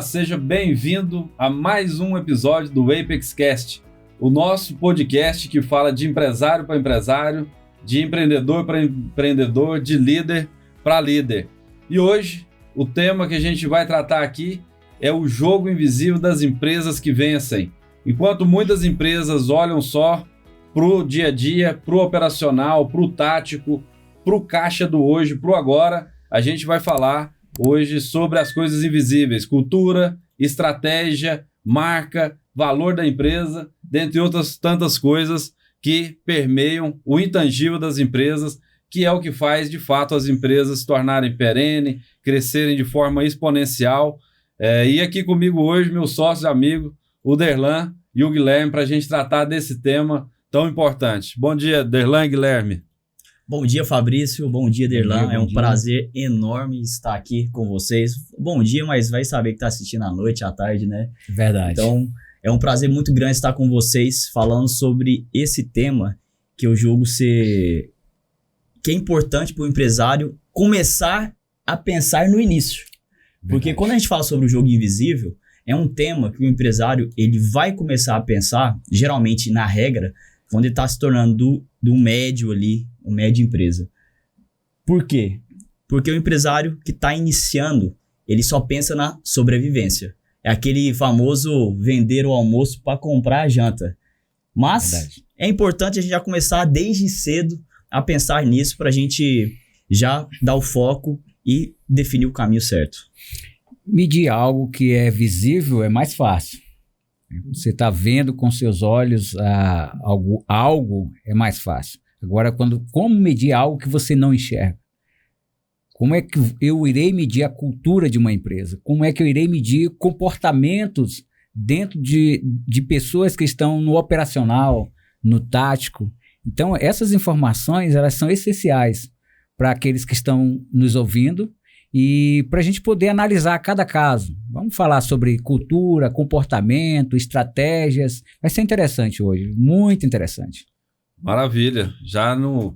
Olá, seja bem-vindo a mais um episódio do Apex Cast, o nosso podcast que fala de empresário para empresário, de empreendedor para empreendedor, de líder para líder. E hoje, o tema que a gente vai tratar aqui é o jogo invisível das empresas que vencem. Enquanto muitas empresas olham só para o dia a dia, para o operacional, para o tático, para o caixa do hoje, para o agora, a gente vai falar hoje sobre as coisas invisíveis, cultura, estratégia, marca, valor da empresa, dentre outras tantas coisas que permeiam o intangível das empresas, que é o que faz, de fato, as empresas se tornarem perene, crescerem de forma exponencial. E aqui comigo hoje, meu sócio e amigo, o Derlan e o Guilherme, para a gente tratar desse tema tão importante. Bom dia, Derlan e Guilherme. Bom dia, Fabrício. Bom dia, Derlan. É um prazer enorme estar aqui com vocês. Bom dia, mas vai saber que está assistindo à noite, à tarde, né? Verdade. Então, é um prazer muito grande estar com vocês falando sobre esse tema que eu julgo ser... que é importante para o empresário começar a pensar no início. Porque quando a gente fala sobre o jogo invisível, é um tema que o empresário ele vai começar a pensar, geralmente na regra, quando ele está se tornando do médio ali, o médio empresa. Por quê? Porque o empresário que está iniciando, ele só pensa na sobrevivência. É aquele famoso vender o almoço para comprar a janta. Mas é importante a gente já começar desde cedo a pensar nisso para a gente já dar o foco e definir o caminho certo. Medir algo que é visível é mais fácil. Você está vendo com seus olhos algo é mais fácil. Agora, como medir algo que você não enxerga? Como é que eu irei medir a cultura de uma empresa? Como é que eu irei medir comportamentos dentro de pessoas que estão no operacional, no tático? Então, essas informações elas são essenciais para aqueles que estão nos ouvindo e para a gente poder analisar cada caso. Vamos falar sobre cultura, comportamento, estratégias. Vai ser interessante hoje, muito interessante. Maravilha. Já no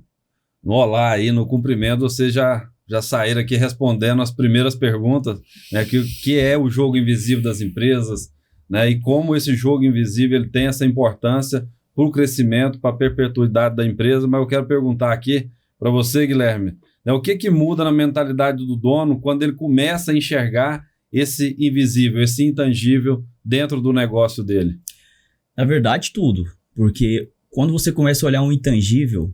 olá aí, no cumprimento, vocês já saíram aqui respondendo as primeiras perguntas, né, que é o jogo invisível das empresas, né, e como esse jogo invisível ele tem essa importância para o crescimento, para a perpetuidade da empresa. Mas eu quero perguntar aqui para você, Guilherme, né, o que muda na mentalidade do dono quando ele começa a enxergar esse invisível, esse intangível dentro do negócio dele? Na verdade, tudo. Porque quando você começa a olhar um intangível,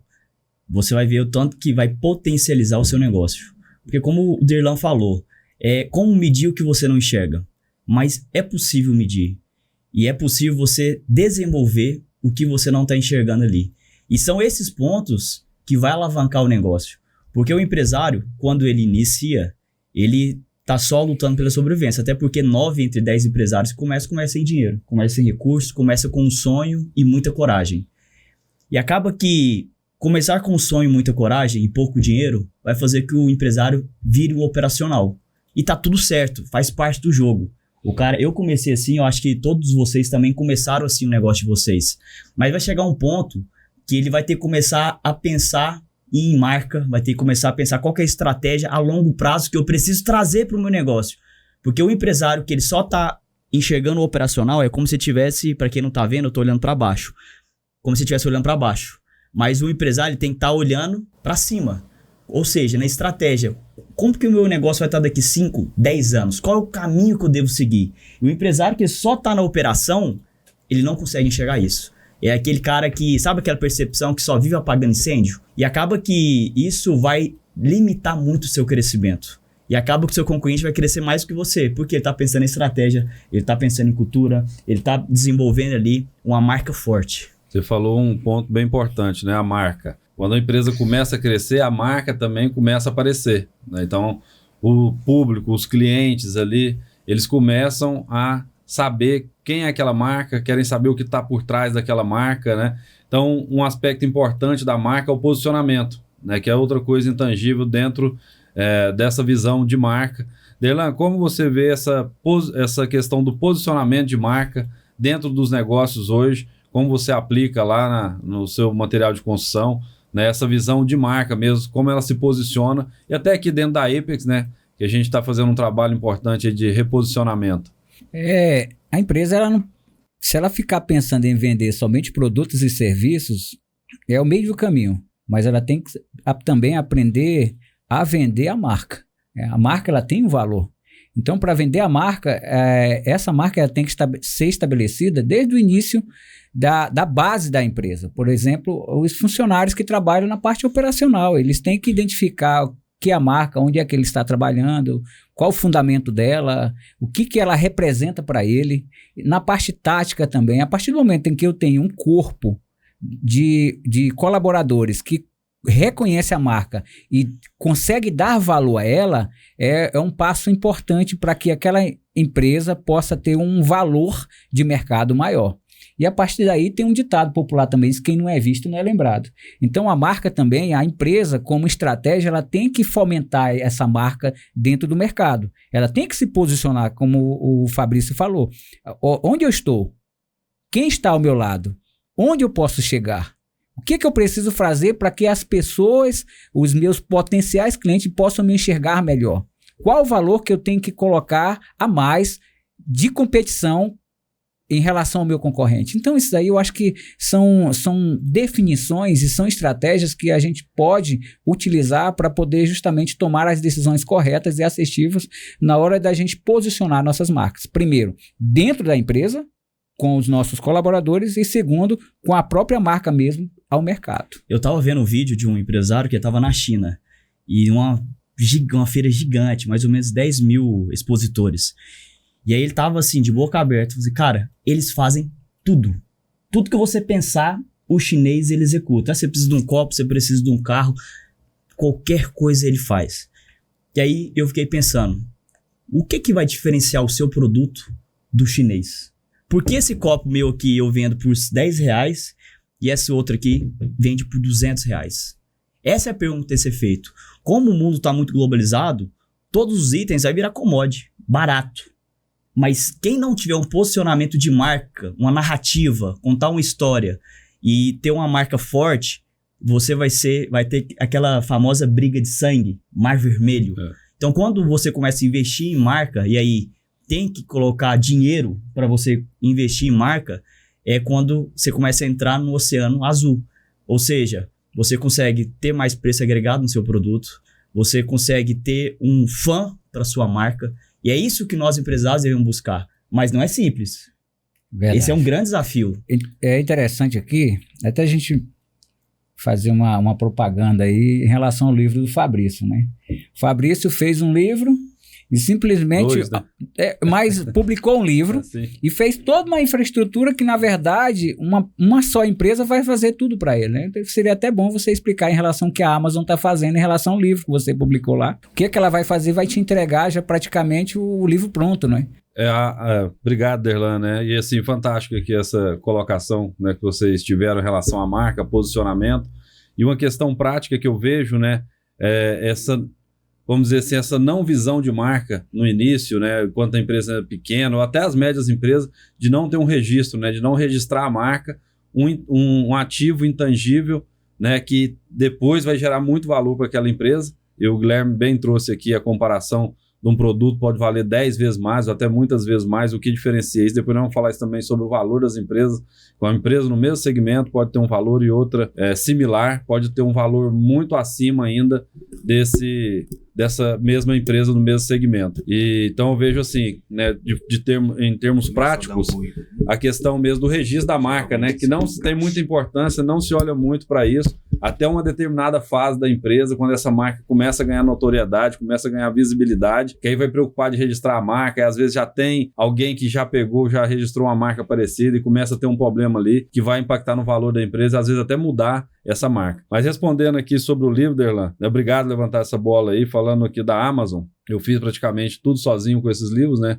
você vai ver o tanto que vai potencializar o seu negócio. Porque como o Derlan falou, é como medir o que você não enxerga. Mas é possível medir. E é possível você desenvolver o que você não está enxergando ali. E são esses pontos que vai alavancar o negócio. Porque o empresário, quando ele inicia, ele está só lutando pela sobrevivência. Até porque 9 entre 10 empresários começam sem dinheiro, começam sem recursos, começam com um sonho e muita coragem. E acaba que começar com um sonho e muita coragem e pouco dinheiro vai fazer que o empresário vire um operacional. E tá tudo certo, faz parte do jogo. Eu comecei assim, eu acho que todos vocês também começaram assim o negócio de vocês. Mas vai chegar um ponto que ele vai ter que começar a pensar em marca, vai ter que começar a pensar qual que é a estratégia a longo prazo que eu preciso trazer para o meu negócio. Porque o empresário que ele só tá enxergando o operacional é como se tivesse, para quem não tá vendo, eu tô olhando para baixo. Como se estivesse olhando para baixo. Mas o empresário tem que estar olhando para cima. Ou seja, na estratégia. Como que o meu negócio vai estar daqui 5, 10 anos? Qual é o caminho que eu devo seguir? E o empresário que só está na operação, ele não consegue enxergar isso. É aquele cara que, sabe aquela percepção que só vive apagando incêndio? E acaba que isso vai limitar muito o seu crescimento. E acaba que o seu concorrente vai crescer mais do que você. Porque ele está pensando em estratégia, ele está pensando em cultura, ele está desenvolvendo ali uma marca forte. Você falou um ponto bem importante, né? A marca. Quando a empresa começa a crescer, a marca também começa a aparecer, né? Então, o público, os clientes ali, eles começam a saber quem é aquela marca, querem saber o que está por trás daquela marca, né? Então, um aspecto importante da marca é o posicionamento, né? Que é outra coisa intangível dentro dessa visão de marca. Derlan, como você vê essa questão do posicionamento de marca dentro dos negócios hoje? Como você aplica lá no seu material de construção, né, essa visão de marca mesmo, como ela se posiciona, e até aqui dentro da Apex, né, que a gente está fazendo um trabalho importante de reposicionamento. A empresa, ela não, se ela ficar pensando em vender somente produtos e serviços, é o meio do caminho. Mas ela tem que também aprender a vender a marca. A marca, ela tem um valor. Então, para vender a marca, essa marca ela tem que ser estabelecida desde o início da base da empresa. Por exemplo, os funcionários que trabalham na parte operacional, eles têm que identificar o que é a marca, onde é que ele está trabalhando, qual o fundamento dela, o que ela representa para ele. Na parte tática também, a partir do momento em que eu tenho um corpo de colaboradores que reconhece a marca e consegue dar valor a ela, é um passo importante para que aquela empresa possa ter um valor de mercado maior. E a partir daí tem um ditado popular também, diz que quem não é visto não é lembrado. Então a marca também, a empresa como estratégia, ela tem que fomentar essa marca dentro do mercado. Ela tem que se posicionar, como o Fabrício falou. Onde eu estou? Quem está ao meu lado? Onde eu posso chegar? O que eu preciso fazer para que as pessoas, os meus potenciais clientes, possam me enxergar melhor? Qual o valor que eu tenho que colocar a mais de competição em relação ao meu concorrente? Então, isso daí eu acho que são definições e são estratégias que a gente pode utilizar para poder justamente tomar as decisões corretas e assertivas na hora da gente posicionar nossas marcas. Primeiro, dentro da empresa, com os nossos colaboradores, e segundo, com a própria marca mesmo ao mercado. Eu estava vendo um vídeo de um empresário que estava na China e uma feira gigante, mais ou menos 10 mil expositores. E aí ele tava assim, de boca aberta, falei, cara, eles fazem tudo. Tudo que você pensar, o chinês ele executa. Você precisa de um copo, você precisa de um carro, qualquer coisa ele faz. E aí eu fiquei pensando, o que vai diferenciar o seu produto do chinês? Por que esse copo meu aqui eu vendo por R$10 e esse outro aqui vende por R$200? Essa é a pergunta a ser feita. Como o mundo está muito globalizado, todos os itens vai virar commodity, barato. Mas quem não tiver um posicionamento de marca, uma narrativa, contar uma história e ter uma marca forte, você vai ter aquela famosa briga de sangue, mar vermelho. Então, quando você começa a investir em marca, e aí tem que colocar dinheiro para você investir em marca, é quando você começa a entrar no oceano azul. Ou seja, você consegue ter mais preço agregado no seu produto, você consegue ter um fã para sua marca, e é isso que nós empresários devemos buscar. Mas não é simples. Verdade. Esse é um grande desafio. É interessante aqui, até a gente fazer uma propaganda aí em relação ao livro do Fabrício, né? O Fabrício fez um livro e simplesmente mas publicou um livro e fez toda uma infraestrutura que, na verdade, uma só empresa vai fazer tudo para ele, né? Então, seria até bom você explicar em relação ao que a Amazon está fazendo em relação ao livro que você publicou lá. O que ela vai fazer? Vai te entregar já praticamente o livro pronto, né? Obrigado, Derlan, né? E assim, fantástico aqui essa colocação, né, que vocês tiveram em relação à marca, posicionamento. E uma questão prática que eu vejo, né, vamos dizer assim, essa não visão de marca no início, né, enquanto a empresa é pequena, ou até as médias empresas, de não ter um registro, né, de não registrar a marca, um ativo intangível, né, que depois vai gerar muito valor para aquela empresa. E o Guilherme bem trouxe aqui a comparação de um produto pode valer 10 vezes mais, ou até muitas vezes mais, o que diferencia isso. Depois nós vamos falar isso também sobre o valor das empresas. Uma empresa no mesmo segmento pode ter um valor e outra similar, pode ter um valor muito acima ainda dessa mesma empresa no mesmo segmento. Então eu vejo assim, né, em termos práticos, a questão mesmo do registro da marca, né, que não tem muita importância, não se olha muito para isso, até uma determinada fase da empresa, quando essa marca começa a ganhar notoriedade, começa a ganhar visibilidade, que aí vai preocupar de registrar a marca, e às vezes já tem alguém que já registrou uma marca parecida e começa a ter um problema ali, que vai impactar no valor da empresa, às vezes até mudar essa marca. Mas respondendo aqui sobre o livro, Derlan, obrigado por levantar essa bola aí, falando aqui da Amazon. Eu fiz praticamente tudo sozinho com esses livros, né?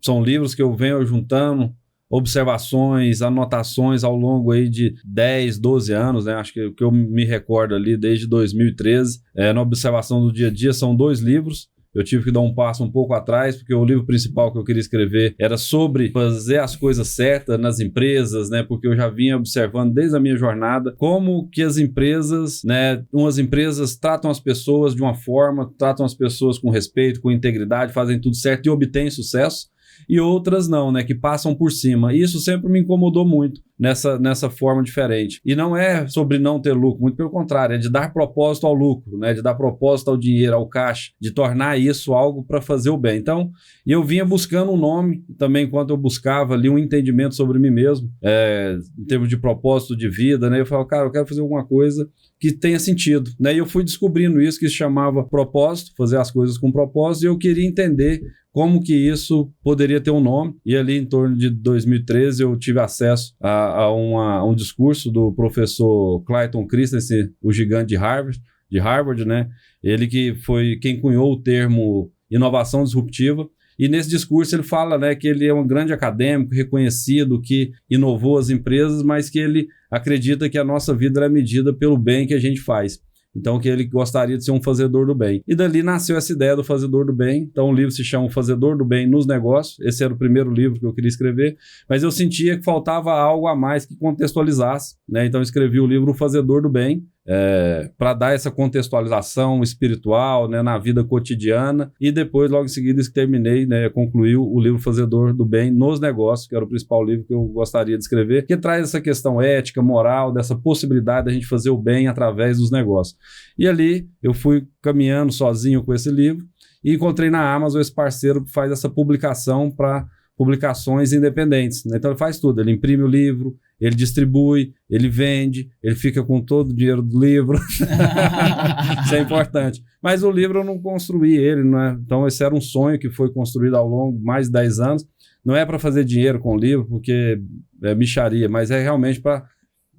São livros que eu venho juntando observações, anotações ao longo aí de 10, 12 anos, né? Acho que o que eu me recordo ali desde 2013, na observação do dia a dia, são 2 livros. Eu tive que dar um passo um pouco atrás, porque o livro principal que eu queria escrever era sobre fazer as coisas certas nas empresas, né? Porque eu já vinha observando desde a minha jornada como que as empresas, né? Umas empresas tratam as pessoas de uma forma, tratam as pessoas com respeito, com integridade, fazem tudo certo e obtêm sucesso. e outras não, né, que passam por cima. E isso sempre me incomodou muito nessa forma diferente. E não é sobre não ter lucro, muito pelo contrário, é de dar propósito ao lucro, né, de dar propósito ao dinheiro, ao caixa, de tornar isso algo para fazer o bem. Então, eu vinha buscando um nome, também enquanto eu buscava ali um entendimento sobre mim mesmo, em termos de propósito de vida, né, eu falava, cara, eu quero fazer alguma coisa que tenha sentido, né, e eu fui descobrindo isso, que se chamava propósito, fazer as coisas com propósito, e eu queria entender como que isso poderia ter um nome. E ali em torno de 2013 eu tive acesso a um discurso do professor Clayton Christensen, o gigante de Harvard, né? Ele que foi quem cunhou o termo inovação disruptiva. E nesse discurso ele fala, né, que ele é um grande acadêmico reconhecido, que inovou as empresas, mas que ele acredita que a nossa vida é medida pelo bem que a gente faz. Então, que ele gostaria de ser um fazedor do bem. E dali nasceu essa ideia do fazedor do bem. Então, o livro se chama O Fazedor do Bem nos Negócios. Esse era o primeiro livro que eu queria escrever. Mas eu sentia que faltava algo a mais que contextualizasse, né? Então, eu escrevi o livro O Fazedor do Bem, para dar essa contextualização espiritual, né, na vida cotidiana. E depois, logo em seguida, terminei, né, concluí o livro Fazedor do Bem nos Negócios, que era o principal livro que eu gostaria de escrever, que traz essa questão ética, moral, dessa possibilidade da gente fazer o bem através dos negócios. E ali eu fui caminhando sozinho com esse livro e encontrei na Amazon esse parceiro que faz essa publicação para publicações independentes, né? Então ele faz tudo, ele imprime o livro, ele distribui, ele vende, ele fica com todo o dinheiro do livro. Isso é importante. Mas o livro eu não construí ele, né? Então esse era um sonho que foi construído ao longo de mais de 10 anos. Não é para fazer dinheiro com o livro, porque é mixaria, mas é realmente para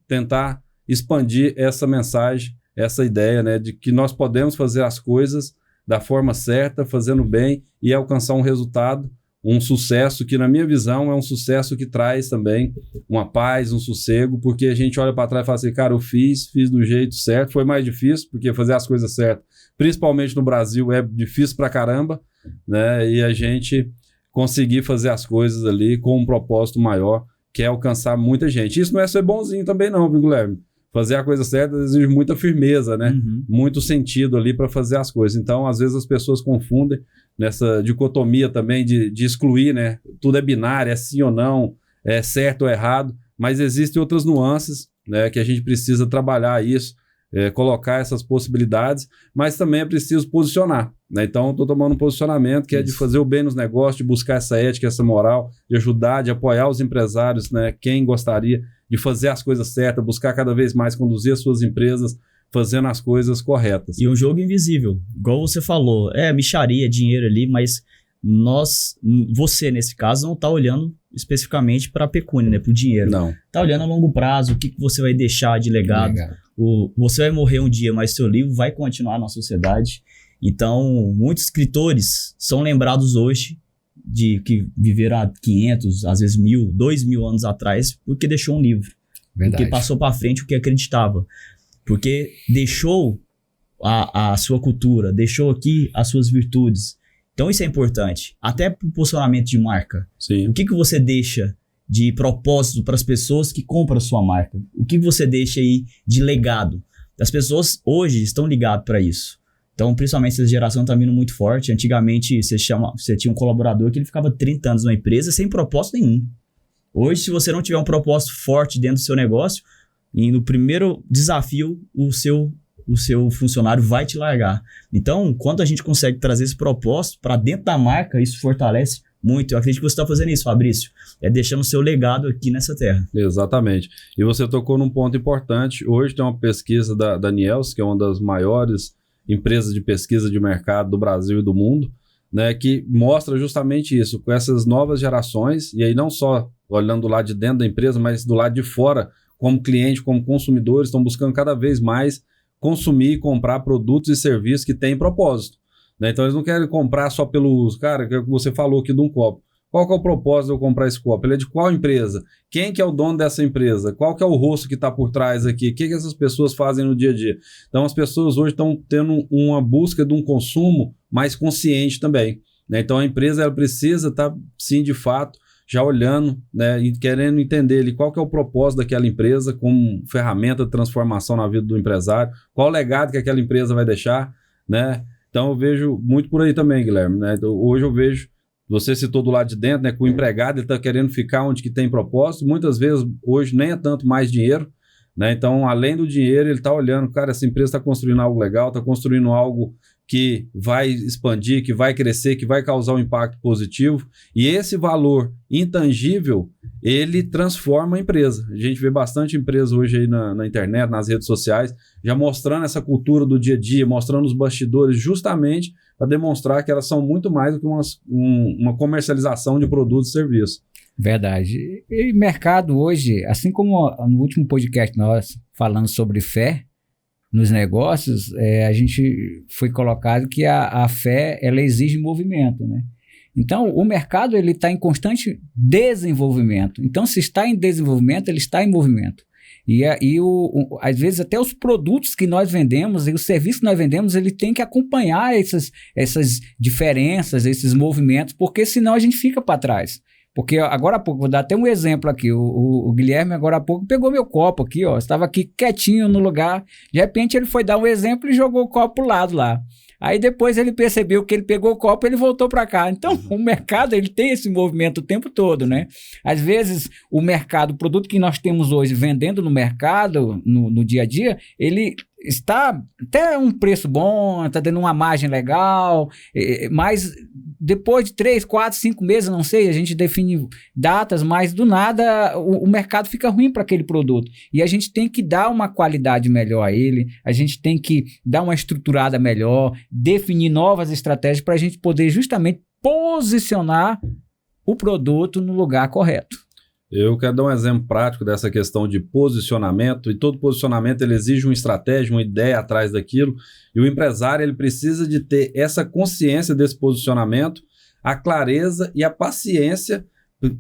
tentar expandir essa mensagem, essa ideia, né, de que nós podemos fazer as coisas da forma certa, fazendo bem e alcançar um resultado, um sucesso que, na minha visão, é um sucesso que traz também uma paz, um sossego, porque a gente olha para trás e fala assim, cara, eu fiz do jeito certo, foi mais difícil, porque fazer as coisas certas, principalmente no Brasil, é difícil pra caramba, né, e a gente conseguir fazer as coisas ali com um propósito maior, que é alcançar muita gente. Isso não é ser bonzinho também não, viu, Guilherme? Fazer a coisa certa exige muita firmeza, né? Muito sentido ali para fazer as coisas. Então, às vezes as pessoas confundem nessa dicotomia também de excluir, né? Tudo é binário, é sim ou não, é certo ou errado, mas existem outras nuances, né, que a gente precisa trabalhar isso, colocar essas possibilidades, mas também é preciso posicionar, né? Então, estou tomando um posicionamento que é de fazer o bem nos negócios, de buscar essa ética, essa moral, de ajudar, de apoiar os empresários, né? Quem gostaria de fazer as coisas certas, buscar cada vez mais conduzir as suas empresas fazendo as coisas corretas. E um jogo invisível, igual você falou, mixaria, dinheiro ali, mas você nesse caso não está olhando especificamente para a pecúnia, né, para o dinheiro. Não. Está olhando a longo prazo, o que você vai deixar de legado. Você vai morrer um dia, mas seu livro vai continuar na sociedade. Então, muitos escritores são lembrados hoje de que viveram há 500, às vezes 1.000, 2.000 anos atrás, porque deixou um livro. Verdade. Porque passou para frente o que acreditava. Porque deixou a sua cultura, deixou aqui as suas virtudes. Então isso é importante. Até para o posicionamento de marca. Sim. O que você deixa de propósito para as pessoas que compram a sua marca? O que você deixa aí de legado? As pessoas hoje estão ligadas para isso. Então, principalmente essa geração está vindo muito forte. Antigamente, você tinha um colaborador que ele ficava 30 anos numa empresa sem propósito nenhum. Hoje, se você não tiver um propósito forte dentro do seu negócio, e no primeiro desafio, o seu funcionário vai te largar. Então, quando a gente consegue trazer esse propósito para dentro da marca, isso fortalece muito. Eu acredito que você está fazendo isso, Fabrício. É deixando o seu legado aqui nessa terra. Exatamente. E você tocou num ponto importante. Hoje tem uma pesquisa da Nielsen, que é uma das maiores empresas de pesquisa de mercado do Brasil e do mundo, né, que mostra justamente isso, com essas novas gerações, e aí não só olhando do lado de dentro da empresa, mas do lado de fora, como cliente, como consumidores, estão buscando cada vez mais consumir e comprar produtos e serviços que têm propósito, né? Então eles não querem comprar só pelo uso. Cara, que você falou aqui de um copo. Qual que é o propósito de eu comprar esse copo? Ele é de qual empresa? Quem que é o dono dessa empresa? Qual que é o rosto que está por trás aqui? O que essas pessoas fazem no dia a dia? Então as pessoas hoje estão tendo uma busca de um consumo mais consciente também, né? Então a empresa ela precisa estar, sim, de fato, já olhando, né, e querendo entender ali qual que é o propósito daquela empresa como ferramenta de transformação na vida do empresário, qual o legado que aquela empresa vai deixar, né? Então eu vejo muito por aí também, Guilherme, né? Então, hoje eu vejo Você citou do lado de dentro, né, que o empregado está querendo ficar onde que tem propósito. Muitas vezes, hoje, nem é tanto mais dinheiro, né? Então, além do dinheiro, ele está olhando, cara, essa empresa está construindo algo legal, está construindo algo que vai expandir, que vai crescer, que vai causar um impacto positivo. E esse valor intangível, ele transforma a empresa. A gente vê bastante empresa hoje aí na internet, nas redes sociais, já mostrando essa cultura do dia a dia, mostrando os bastidores, justamente para demonstrar que elas são muito mais do que uma comercialização de produtos e serviços. Verdade. E mercado hoje, assim como no último podcast nós falamos sobre fé nos negócios, a gente foi colocado que a fé, ela exige movimento, né? Então, o mercado ele está em constante desenvolvimento. Então, se está em desenvolvimento, ele está em movimento. E às vezes até os produtos que nós vendemos e os serviços que nós vendemos, ele tem que acompanhar essas diferenças, esses movimentos, porque senão a gente fica para trás. Porque agora há pouco, vou dar até um exemplo aqui, o Guilherme agora há pouco pegou meu copo aqui, ó, estava aqui quietinho no lugar, de repente ele foi dar um exemplo e jogou o copo pro lado lá. Aí depois ele percebeu que ele pegou o copo e ele voltou para cá. Então o mercado ele tem esse movimento o tempo todo, né? Às vezes o mercado, o produto que nós temos hoje vendendo no mercado, no dia a dia, ele está até um preço bom, está dando uma margem legal, mas depois de 3, 4, 5 meses, não sei, a gente define datas, mas do nada o mercado fica ruim para aquele produto. E a gente tem que dar uma qualidade melhor a ele, a gente tem que dar uma estruturada melhor, definir novas estratégias para a gente poder justamente posicionar o produto no lugar correto. Eu quero dar um exemplo prático dessa questão de posicionamento, e todo posicionamento ele exige uma estratégia, uma ideia atrás daquilo, e o empresário ele precisa de ter essa consciência desse posicionamento, a clareza e a paciência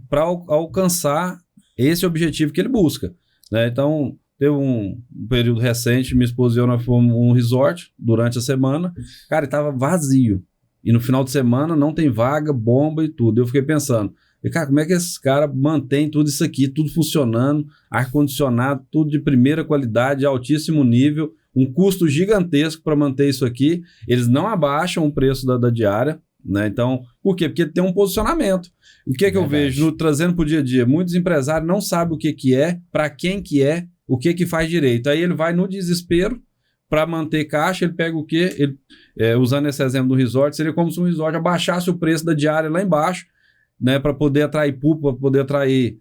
para alcançar esse objetivo que ele busca, né? Então, teve um período recente, minha esposa e eu nós fomos um resort durante a semana, cara, estava vazio, e no final de semana não tem vaga, bomba e tudo. Eu fiquei pensando, e, cara, como é que esses caras mantêm tudo isso aqui, tudo funcionando, ar-condicionado, tudo de primeira qualidade, altíssimo nível, um custo gigantesco para manter isso aqui. Eles não abaixam o preço da diária, né? Então, por quê? Porque tem um posicionamento. O que é que eu vejo trazendo para o dia a dia? Muitos empresários não sabem o que é, para quem que é, o que faz direito. Aí ele vai no desespero para manter caixa, ele pega o quê? Ele, usando esse exemplo do resort, seria como se um resort abaixasse o preço da diária lá embaixo, né, para poder atrair público, para poder atrair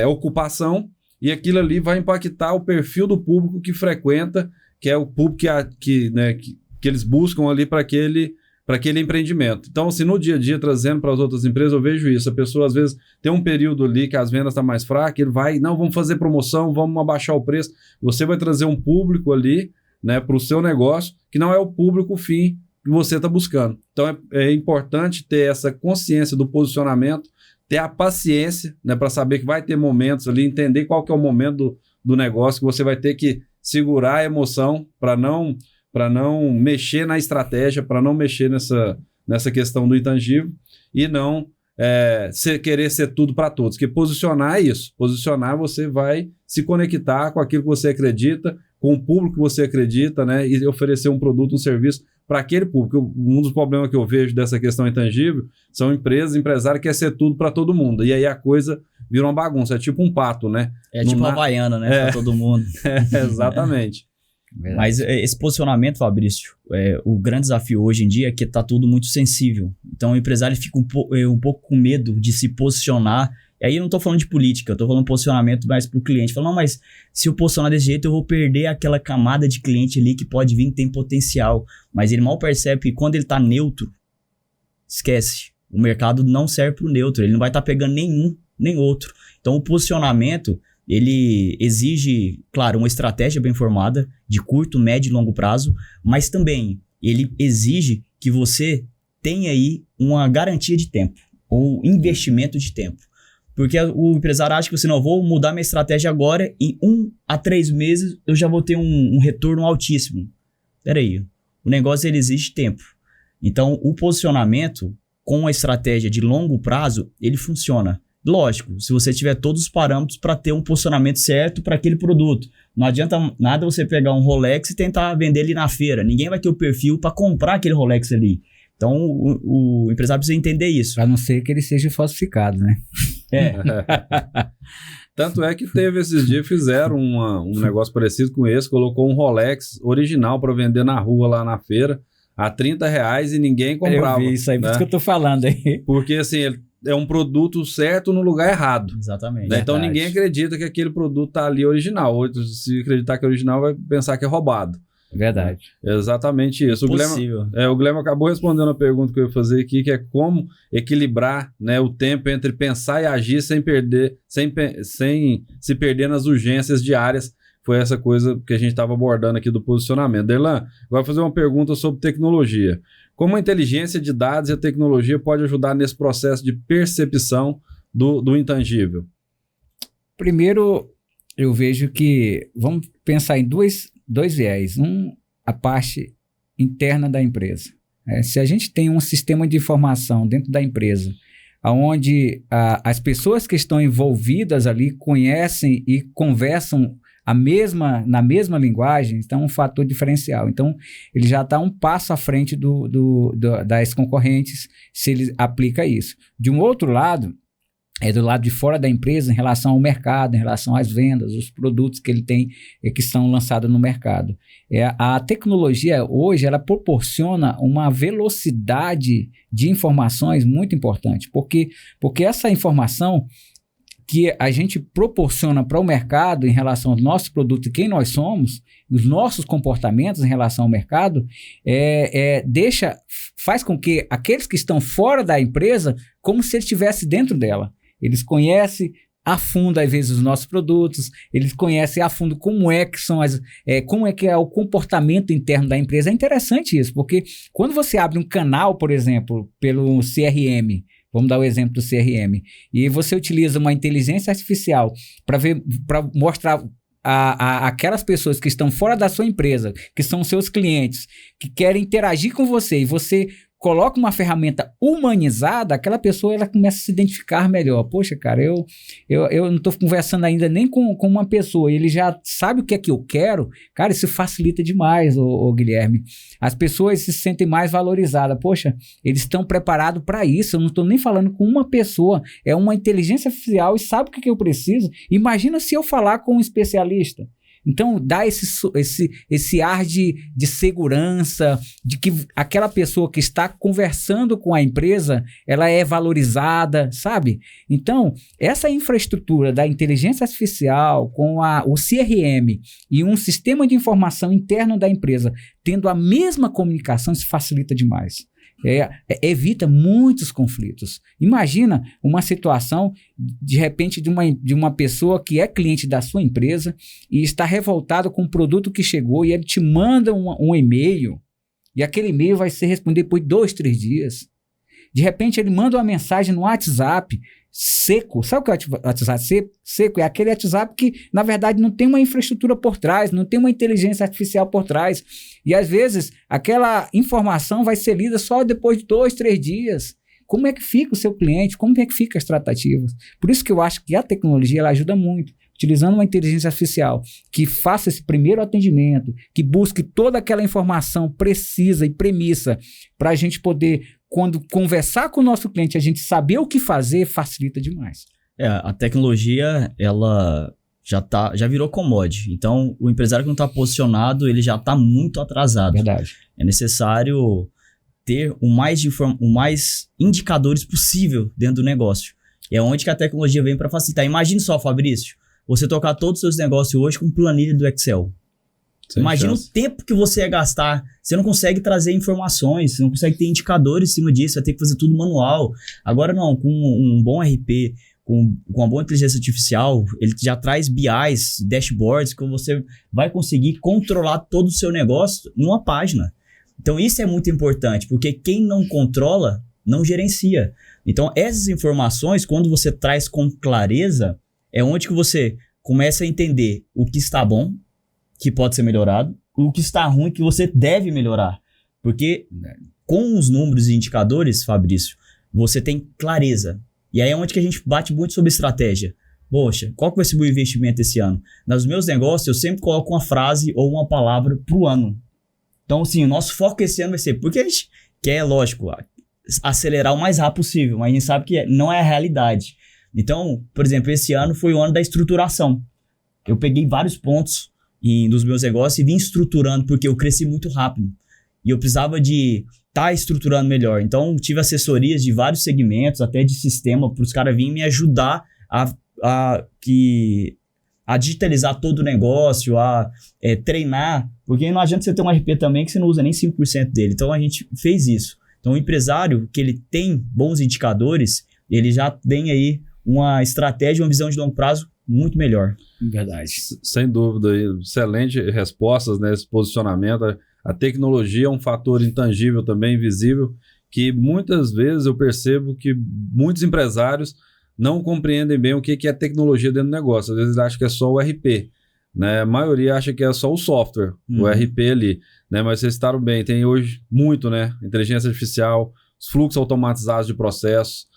ocupação, e aquilo ali vai impactar o perfil do público que frequenta, que é o público que eles buscam ali para aquele empreendimento. Então, assim, no dia a dia, trazendo para as outras empresas, eu vejo isso. A pessoa, às vezes, tem um período ali que as vendas estão mais fracas, ele vai, não, vamos fazer promoção, vamos abaixar o preço. Você vai trazer um público ali, né, para o seu negócio, que não é o público fim que você está buscando. Então é importante ter essa consciência do posicionamento, ter a paciência, né, para saber que vai ter momentos ali, entender qual que é o momento do negócio, que você vai ter que segurar a emoção para não mexer na estratégia, para não mexer nessa questão do intangível e não querer ser tudo para todos. Porque posicionar é isso. Posicionar, você vai se conectar com aquilo que você acredita, com o público que você acredita, né, e oferecer um produto, um serviço para aquele público. Um dos problemas que eu vejo dessa questão intangível são empresários que querem ser tudo para todo mundo. E aí a coisa vira uma bagunça. É tipo um pato, né? É tipo uma Havaiana, né? Para todo mundo. Exatamente. Mas esse posicionamento, Fabrício, o grande desafio hoje em dia é que está tudo muito sensível. Então o empresário fica um pouco com medo de se posicionar. E aí eu não estou falando de política, eu estou falando de posicionamento mais para o cliente. Falando, não, mas se eu posicionar desse jeito, eu vou perder aquela camada de cliente ali que pode vir, tem potencial. Mas ele mal percebe que quando ele está neutro, esquece. O mercado não serve para o neutro, ele não vai estar pegando nenhum, nem outro. Então o posicionamento, ele exige, claro, uma estratégia bem formada, de curto, médio e longo prazo, mas também ele exige que você tenha aí uma garantia de tempo, ou investimento de tempo. Porque o empresário acha que você não vou mudar minha estratégia agora, em 1 a 3 meses eu já vou ter um retorno altíssimo. Peraí, o negócio ele exige tempo. Então o posicionamento com a estratégia de longo prazo, ele funciona. Lógico, se você tiver todos os parâmetros para ter um posicionamento certo para aquele produto. Não adianta nada você pegar um Rolex e tentar vender ele na feira. Ninguém vai ter o perfil para comprar aquele Rolex ali. Então, o empresário precisa entender isso. A não ser que ele seja falsificado, né? Tanto é que teve esses dias, fizeram um negócio parecido com esse, colocou um Rolex original para vender na rua, lá na feira, a R$30 e ninguém comprava. Eu vi isso aí, por isso que eu tô falando aí. Porque assim, é um produto certo no lugar errado. Exatamente. Né? Então ninguém acredita que aquele produto tá ali original. Ou se acreditar que é original, vai pensar que é roubado. Verdade. Exatamente isso. O Guilherme acabou respondendo a pergunta que eu ia fazer aqui, que é como equilibrar, né, o tempo entre pensar e agir sem se perder nas urgências diárias. Foi essa coisa que a gente estava abordando aqui do posicionamento. Derlan, agora vou fazer uma pergunta sobre tecnologia. Como a inteligência de dados e a tecnologia pode ajudar nesse processo de percepção do intangível? Primeiro, eu vejo que vamos pensar em dois viés. A parte interna da empresa. Se a gente tem um sistema de informação dentro da empresa, onde as pessoas que estão envolvidas ali conhecem e conversam na mesma linguagem, então é um fator diferencial. Então, ele já está um passo à frente das concorrentes se ele aplica isso. De um outro lado, do lado de fora da empresa, em relação ao mercado, em relação às vendas, os produtos que ele tem que são lançados no mercado. A tecnologia hoje, ela proporciona uma velocidade de informações muito importante, porque essa informação que a gente proporciona para o mercado em relação aos nossos produtos e quem nós somos, os nossos comportamentos em relação ao mercado, faz com que aqueles que estão fora da empresa, como se ele estivesse dentro dela. Eles conhecem a fundo, às vezes, os nossos produtos, eles conhecem a fundo como é que é o comportamento interno da empresa. É interessante isso, porque quando você abre um canal, por exemplo, pelo CRM, vamos dar o exemplo do CRM, e você utiliza uma inteligência artificial para mostrar aquelas pessoas que estão fora da sua empresa, que são seus clientes, que querem interagir com você, e você coloca uma ferramenta humanizada, aquela pessoa ela começa a se identificar melhor. Poxa, cara, eu não estou conversando ainda nem com uma pessoa, ele já sabe o que é que eu quero. Cara, isso facilita demais, ô Guilherme. As pessoas se sentem mais valorizadas. Poxa, eles estão preparados para isso. Eu não estou nem falando com uma pessoa, é uma inteligência artificial e sabe o que eu preciso. Imagina se eu falar com um especialista. Então, dá esse ar de segurança, de que aquela pessoa que está conversando com a empresa, ela é valorizada, sabe? Então, essa infraestrutura da inteligência artificial com o CRM e um sistema de informação interno da empresa tendo a mesma comunicação, isso facilita demais. Evita muitos conflitos. Imagina uma situação, de repente, de uma pessoa que é cliente da sua empresa e está revoltado com o produto que chegou e ele te manda um e-mail e aquele e-mail vai ser respondido depois de 2, 3 dias. De repente, ele manda uma mensagem no WhatsApp seco. Sabe o que é o WhatsApp seco? É aquele WhatsApp que, na verdade, não tem uma infraestrutura por trás, não tem uma inteligência artificial por trás. E, às vezes, aquela informação vai ser lida só depois de 2, 3 dias. Como é que fica o seu cliente? Como é que fica as tratativas? Por isso que eu acho que a tecnologia ela ajuda muito. Utilizando uma inteligência artificial que faça esse primeiro atendimento, que busque toda aquela informação precisa e premissa para a gente poder, quando conversar com o nosso cliente, a gente saber o que fazer, facilita demais. A tecnologia, ela já virou commodity. Então, o empresário que não está posicionado, ele já está muito atrasado. Verdade. É necessário ter o mais indicadores possível dentro do negócio. É onde que a tecnologia vem para facilitar. Imagine só, Fabrício, você tocar todos os seus negócios hoje com planilha do Excel. Imagina o tempo que você ia gastar. Você não consegue trazer informações, você não consegue ter indicadores em cima disso, vai ter que fazer tudo manual. Agora não, com um bom RP, com uma boa inteligência artificial, ele já traz BIs, dashboards, que você vai conseguir controlar todo o seu negócio numa página. Então isso é muito importante, porque quem não controla, não gerencia. Então essas informações, quando você traz com clareza, é onde que você começa a entender o que está bom, que pode ser melhorado, o que está ruim, que você deve melhorar. Porque com os números e indicadores, Fabrício, você tem clareza. E aí é onde que a gente bate muito sobre estratégia. Poxa, qual que vai ser o meu investimento esse ano? Nos meus negócios, eu sempre coloco uma frase ou uma palavra para o ano. Então, assim, o nosso foco esse ano vai ser, porque a gente quer, lógico, acelerar o mais rápido possível, mas a gente sabe que não é a realidade. Então, por exemplo, esse ano foi o ano da estruturação. Eu peguei vários pontos dos meus negócios e vim estruturando, porque eu cresci muito rápido. E eu precisava de estar estruturando melhor. Então, tive assessorias de vários segmentos, até de sistema, para os caras virem me ajudar a digitalizar todo o negócio, a treinar. Porque não adianta você ter um RP também que você não usa nem 5% dele. Então, a gente fez isso. Então, o empresário que ele tem bons indicadores, ele já tem aí uma estratégia, uma visão de longo prazo muito melhor. Verdade. Sem dúvida. Excelente respostas, né? Esse posicionamento. A tecnologia é um fator intangível também, invisível, que muitas vezes eu percebo que muitos empresários não compreendem bem o que é tecnologia dentro do negócio. Às vezes acham que é só o RP, né? A maioria acha que é só o software, o RP ali, né? Mas vocês citaram bem, tem hoje muito, né? Inteligência artificial, os fluxos automatizados de processos,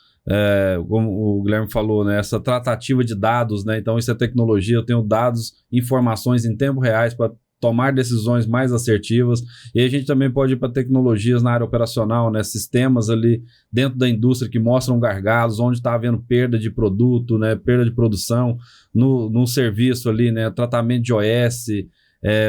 como o Guilherme falou, né? Essa tratativa de dados, né? Então isso é tecnologia, eu tenho dados, informações em tempo reais para tomar decisões mais assertivas. E a gente também pode ir para tecnologias na área operacional, né? Sistemas ali dentro da indústria que mostram gargalos, onde está havendo perda de produto, né? Perda de produção no serviço ali, né? Tratamento de OS,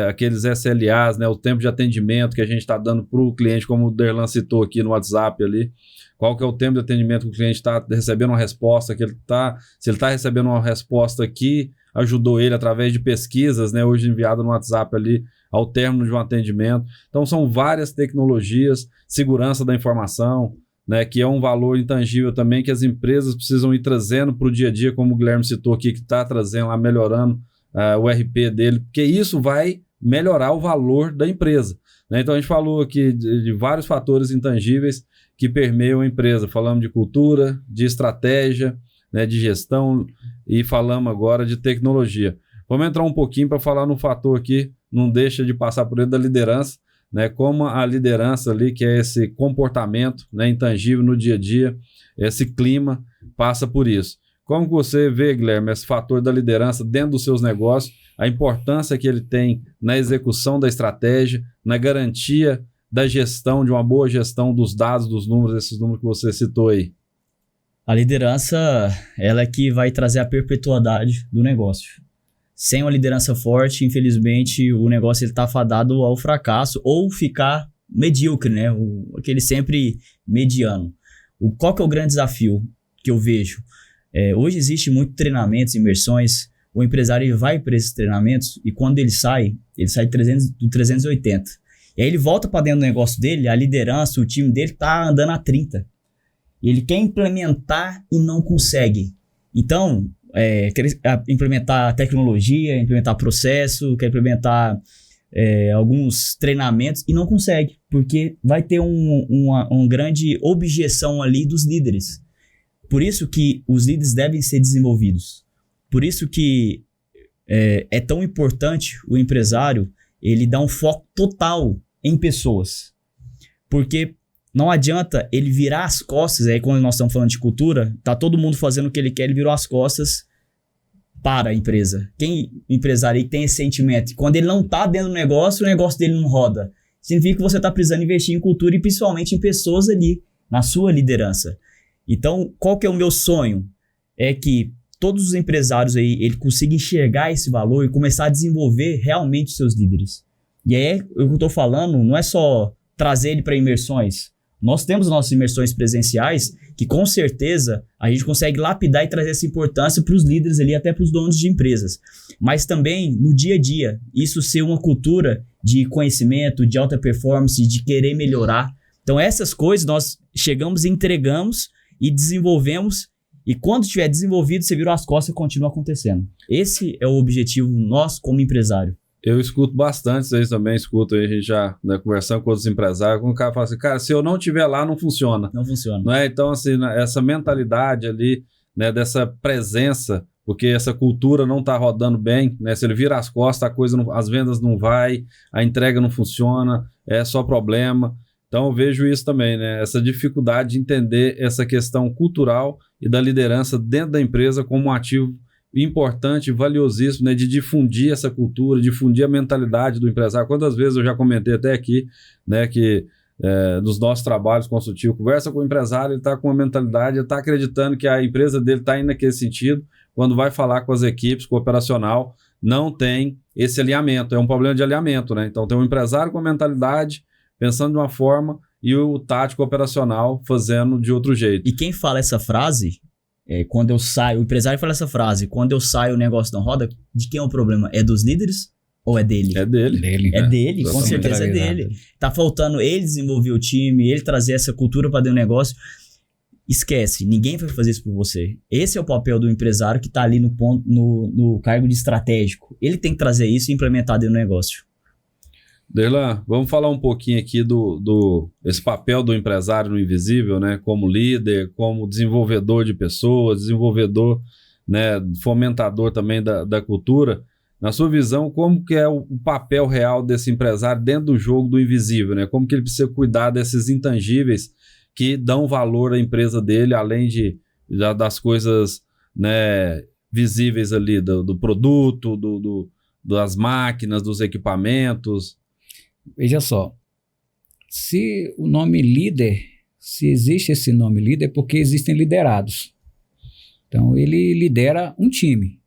aqueles SLAs, né? O tempo de atendimento que a gente está dando para o cliente, como o Derlan citou aqui no WhatsApp ali. Qual que é o tempo de atendimento que o cliente está recebendo uma resposta, se ele está recebendo uma resposta aqui, ajudou ele através de pesquisas, né, hoje enviado no WhatsApp ali, ao término de um atendimento. Então, são várias tecnologias, segurança da informação, né, que é um valor intangível também que as empresas precisam ir trazendo para o dia a dia, como o Guilherme citou aqui, que está trazendo lá, melhorando o RP dele, porque isso vai melhorar o valor da empresa, né? Então, a gente falou aqui de vários fatores intangíveis que permeiam a empresa. Falamos de cultura, de estratégia, né, de gestão, e falamos agora de tecnologia. Vamos entrar um pouquinho para falar no fator aqui, não deixa de passar por ele da liderança, né, como a liderança ali, que é esse comportamento, né, intangível no dia a dia, esse clima, passa por isso. Como que você vê, Guilherme, esse fator da liderança dentro dos seus negócios, a importância que ele tem na execução da estratégia, na garantia da gestão, de uma boa gestão dos dados, dos números, esses números que você citou aí? A liderança, ela é que vai trazer a perpetuidade do negócio. Sem uma liderança forte, infelizmente, o negócio está fadado ao fracasso ou ficar medíocre, né? Aquele sempre mediano. Qual que é o grande desafio que eu vejo? Hoje existe muito treinamentos, imersões. O empresário vai para esses treinamentos e quando ele sai do 380. E aí ele volta para dentro do negócio dele, a liderança, o time dele está andando a 30. Ele quer implementar e não consegue. Então, quer implementar tecnologia, implementar processo, quer implementar alguns treinamentos e não consegue, porque vai ter uma grande objeção ali dos líderes. Por isso que os líderes devem ser desenvolvidos. Por isso que é tão importante o empresário ele dar um foco total em pessoas. Porque não adianta ele virar as costas, aí quando nós estamos falando de cultura, tá todo mundo fazendo o que ele quer, ele virou as costas para a empresa. Quem empresário aí tem esse sentimento, quando ele não tá dentro do negócio, o negócio dele não roda. Significa que você tá precisando investir em cultura e principalmente em pessoas ali, na sua liderança. Então, qual que é o meu sonho? É que todos os empresários aí, ele consiga enxergar esse valor e começar a desenvolver realmente os seus líderes. E aí, o que eu tô falando não é só trazer ele para imersões. Nós temos nossas imersões presenciais que com certeza a gente consegue lapidar e trazer essa importância para os líderes ali, até para os donos de empresas. Mas também no dia a dia, isso ser uma cultura de conhecimento, de alta performance, de querer melhorar. Então essas coisas nós chegamos e entregamos e desenvolvemos, e quando estiver desenvolvido, você virou as costas e continua acontecendo. Esse é o objetivo nosso como empresário. Eu escuto bastante isso aí também, escuto aí, a gente já, né, conversando com outros empresários, quando o cara fala assim, cara, se eu não estiver lá, não funciona. Não funciona. Não é? Então, assim, essa mentalidade ali, né, dessa presença, porque essa cultura não está rodando bem, né? Se ele vira as costas, as vendas não vai, a entrega não funciona, é só problema. Então, eu vejo isso também, né? Essa dificuldade de entender essa questão cultural e da liderança dentro da empresa como um ativo importante, valiosíssimo, né, de difundir essa cultura, difundir a mentalidade do empresário. Quantas vezes eu já comentei até aqui, né, que dos nossos trabalhos consultivos, conversa com o empresário, ele está com uma mentalidade, ele está acreditando que a empresa dele está indo naquele sentido, quando vai falar com as equipes, com o operacional, não tem esse alinhamento, é um problema de alinhamento, né? Então tem um empresário com a mentalidade, pensando de uma forma, e o tático operacional fazendo de outro jeito. E quem fala essa frase, quando eu saio, o empresário fala essa frase, quando eu saio o negócio não roda, de quem é o problema? É dos líderes ou é dele? É dele. É dele, com certeza é dele. Tá faltando ele desenvolver o time, ele trazer essa cultura para dentro do negócio. Esquece, ninguém vai fazer isso por você. Esse é o papel do empresário que tá ali no cargo de estratégico. Ele tem que trazer isso e implementar dentro do negócio. Derlan, vamos falar um pouquinho aqui esse papel do empresário no invisível, né? Como líder, como desenvolvedor de pessoas, desenvolvedor, né? Fomentador também da cultura. Na sua visão, como que é o papel real desse empresário dentro do jogo do invisível, né? Como que ele precisa cuidar desses intangíveis que dão valor à empresa dele, além das coisas, né, visíveis ali, do produto, das máquinas, dos equipamentos. Veja só, se o nome líder, se existe esse nome líder, é porque existem liderados. Então, ele lidera um time.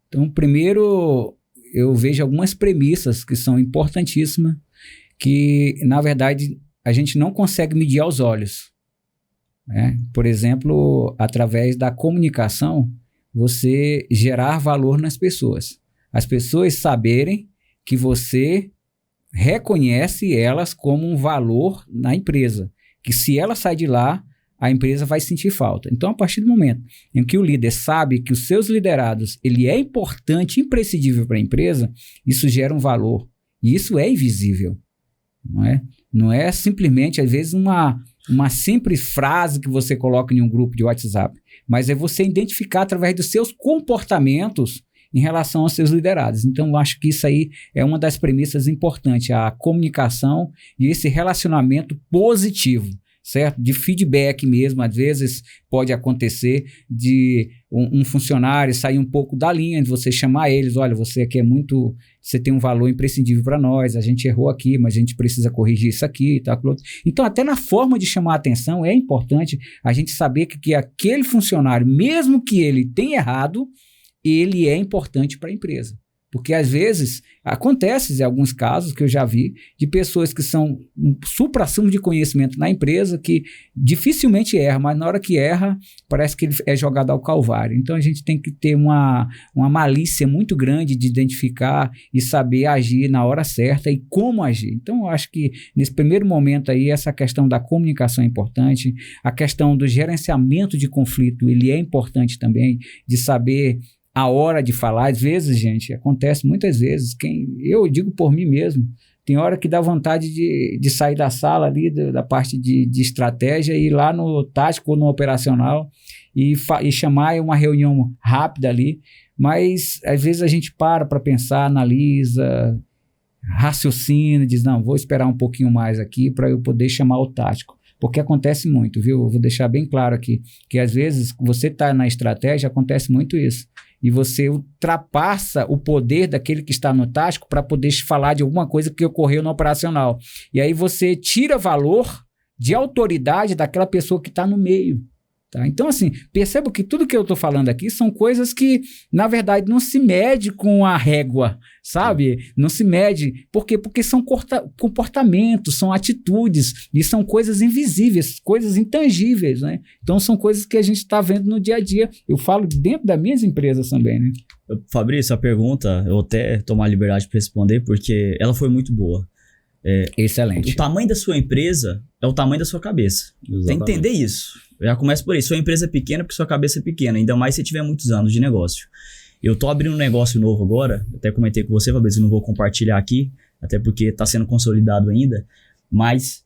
Então, primeiro, eu vejo algumas premissas que são importantíssimas, que, na verdade, a gente não consegue medir aos olhos, né? Por exemplo, através da comunicação, você gerar valor nas pessoas. As pessoas saberem que você reconhece elas como um valor na empresa, que se ela sai de lá, a empresa vai sentir falta. Então, a partir do momento em que o líder sabe que os seus liderados, ele é importante, imprescindível para a empresa, isso gera um valor. E isso é invisível, não é? Não é simplesmente, às vezes, uma simples frase que você coloca em um grupo de WhatsApp, mas é você identificar através dos seus comportamentos em relação aos seus liderados. Então, eu acho que isso aí é uma das premissas importantes, a comunicação e esse relacionamento positivo, certo? De feedback mesmo, às vezes pode acontecer de um funcionário sair um pouco da linha, de você chamar eles, olha, você aqui você tem um valor imprescindível para nós, a gente errou aqui, mas a gente precisa corrigir isso aqui, tá? Então, até na forma de chamar a atenção, é importante a gente saber que aquele funcionário, mesmo que ele tenha errado, ele é importante para a empresa. Porque, às vezes, acontece em alguns casos que eu já vi de pessoas que são um supra-sumo de conhecimento na empresa que dificilmente erra, mas na hora que erra, parece que ele é jogado ao calvário. Então, a gente tem que ter uma malícia muito grande de identificar e saber agir na hora certa e como agir. Então, eu acho que, nesse primeiro momento aí, essa questão da comunicação é importante, a questão do gerenciamento de conflito, ele é importante também, de saber a hora de falar. Às vezes, gente, acontece muitas vezes, eu digo por mim mesmo, tem hora que dá vontade de sair da sala ali, da parte de estratégia, e ir lá no tático ou no operacional e chamar uma reunião rápida ali, mas às vezes a gente para pensar, analisa, raciocina, diz, não, vou esperar um pouquinho mais aqui para eu poder chamar o tático. Porque acontece muito, viu? Eu vou deixar bem claro aqui, que às vezes você está na estratégia, acontece muito isso. E você ultrapassa o poder daquele que está no tático para poder falar de alguma coisa que ocorreu no operacional. E aí você tira valor de autoridade daquela pessoa que está no meio. Tá? Então, assim, perceba que tudo que eu estou falando aqui são coisas que, na verdade, não se mede com a régua, sabe? Não se mede. Por quê? Porque são comportamentos, são atitudes, e são coisas invisíveis, coisas intangíveis, né? Então, são coisas que a gente está vendo no dia a dia. Eu falo dentro das minhas empresas também, né? Fabrício, a pergunta, eu vou até tomar a liberdade para responder, porque ela foi muito boa. Excelente. O tamanho da sua empresa é o tamanho da sua cabeça. Exatamente. Tem que entender isso. Já começa por aí. Sua empresa é pequena porque sua cabeça é pequena, ainda mais se tiver muitos anos de negócio. Eu tô abrindo um negócio novo agora, até comentei com você, Fabrício, não vou compartilhar aqui, até porque está sendo consolidado ainda, mas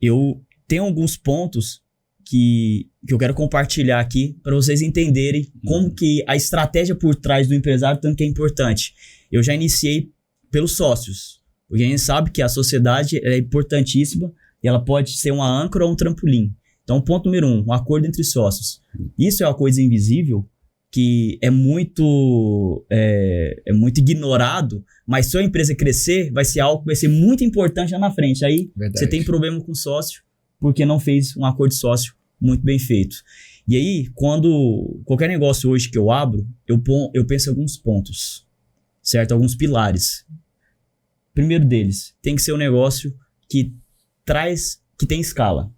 eu tenho alguns pontos que eu quero compartilhar aqui para vocês entenderem como que a estratégia por trás do empresário tanto que é importante. Eu já iniciei pelos sócios, porque a gente sabe que a sociedade é importantíssima e ela pode ser uma âncora ou um trampolim. Então, ponto número 1, um acordo entre sócios. Isso é uma coisa invisível que é muito ignorado, mas se a empresa crescer, vai ser algo que vai ser muito importante lá na frente. Aí você tem problema com o sócio, porque não fez um acordo de sócio muito bem feito. E aí, quando qualquer negócio hoje que eu abro, eu penso em alguns pontos, certo? Alguns pilares. Primeiro deles, tem que ser um negócio que tem escala,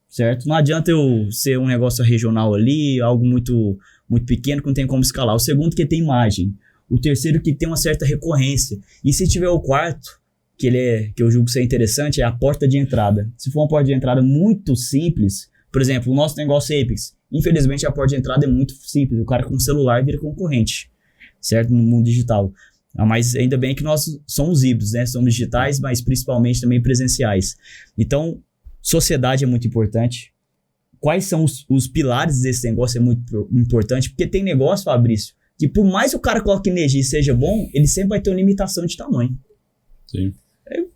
certo? Não adianta eu ser um negócio regional ali, algo muito, muito pequeno que não tem como escalar. O segundo, que tem margem. O terceiro, que tem uma certa recorrência. E se tiver o quarto, que eu julgo ser interessante, é a porta de entrada. Se for uma porta de entrada muito simples, por exemplo, o nosso negócio Apex, infelizmente a porta de entrada é muito simples. O cara com o celular vira concorrente, certo? No mundo digital. Mas ainda bem que nós somos híbridos, né? Somos digitais, mas principalmente também presenciais. Então, sociedade é muito importante. Quais são os pilares desse negócio é muito importante, porque tem negócio, Fabrício, que por mais que o cara coloque energia e seja bom, ele sempre vai ter uma limitação de tamanho. Sim.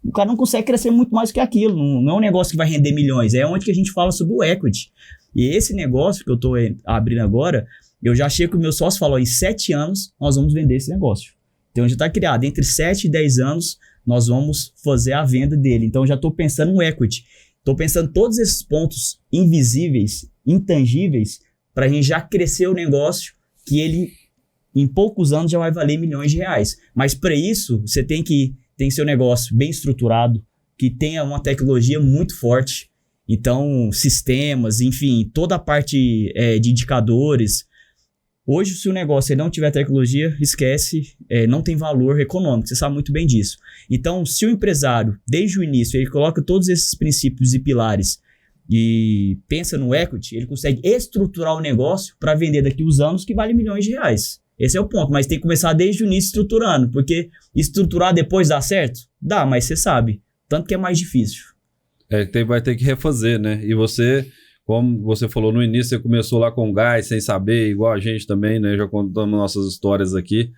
O cara não consegue crescer muito mais do que aquilo. Não é um negócio que vai render milhões. É onde que a gente fala sobre o equity. E esse negócio que eu estou abrindo agora, eu já chego com o meu sócio e falo, em 7 anos nós vamos vender esse negócio. Então já está criado, entre 7 e 10 anos nós vamos fazer a venda dele. Então já estou pensando no equity. Estou pensando todos esses pontos invisíveis, intangíveis, para a gente já crescer o negócio, que ele em poucos anos já vai valer milhões de reais. Mas para isso você tem que ser um negócio bem estruturado, que tenha uma tecnologia muito forte. Então sistemas, enfim, toda a parte de indicadores. Hoje, se o negócio não tiver tecnologia, esquece, não tem valor econômico, você sabe muito bem disso. Então, se o empresário, desde o início, ele coloca todos esses princípios e pilares e pensa no equity, ele consegue estruturar o negócio para vender daqui uns anos que vale milhões de reais. Esse é o ponto, mas tem que começar desde o início estruturando, porque estruturar depois dá certo? Dá, mas você sabe, tanto que é mais difícil. Vai ter que refazer, né? E você... Como você falou no início, você começou lá com gás, sem saber, igual a gente também, né? Já contamos nossas histórias aqui.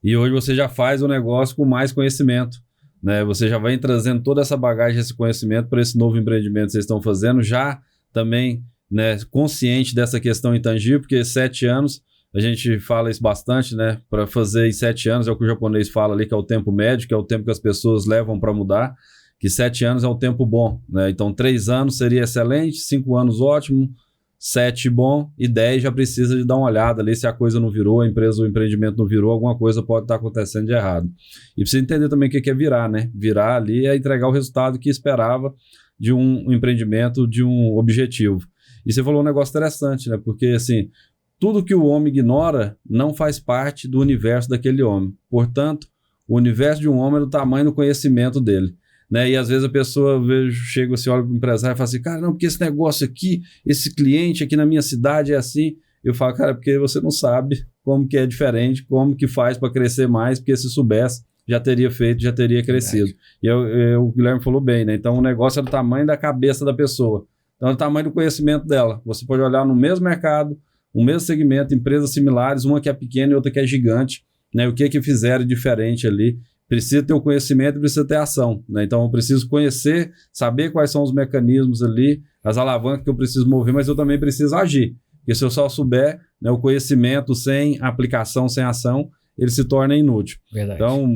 E hoje você já faz o negócio com mais conhecimento, né? Você já vai trazendo toda essa bagagem, esse conhecimento para esse novo empreendimento que vocês estão fazendo, já também, né, consciente dessa questão intangível, porque 7 anos, a gente fala isso bastante, né? Para fazer em 7 anos, é o que o japonês fala ali, que é o tempo médio, que é o tempo que as pessoas levam para mudar. Que 7 anos é um tempo bom, né? Então 3 anos seria excelente, 5 anos ótimo, 7 bom e 10 já precisa de dar uma olhada ali se a coisa não virou, a empresa, o empreendimento não virou, alguma coisa pode estar acontecendo de errado. E precisa entender também o que é virar, né? Virar ali é entregar o resultado que esperava de um empreendimento, de um objetivo. E você falou um negócio interessante, né? Porque assim, tudo que o homem ignora não faz parte do universo daquele homem. Portanto, o universo de um homem é do tamanho do conhecimento dele. Né? E às vezes a pessoa chega assim, olha para o empresário e fala assim, cara, não, porque esse negócio aqui, esse cliente aqui na minha cidade é assim. Eu falo, cara, porque você não sabe como que é diferente, como que faz para crescer mais, porque se soubesse, já teria feito, já teria crescido. E o Guilherme falou bem, né? Então o negócio é do tamanho da cabeça da pessoa. Então é do tamanho do conhecimento dela. Você pode olhar no mesmo mercado, no mesmo segmento, empresas similares, uma que é pequena e outra que é gigante, né? O que fizeram diferente ali. Precisa ter o conhecimento e precisa ter ação, né? Então eu preciso conhecer, saber quais são os mecanismos ali, as alavancas que eu preciso mover, mas eu também preciso agir. Porque se eu só souber, né, o conhecimento sem aplicação, sem ação, ele se torna inútil. Verdade. Então,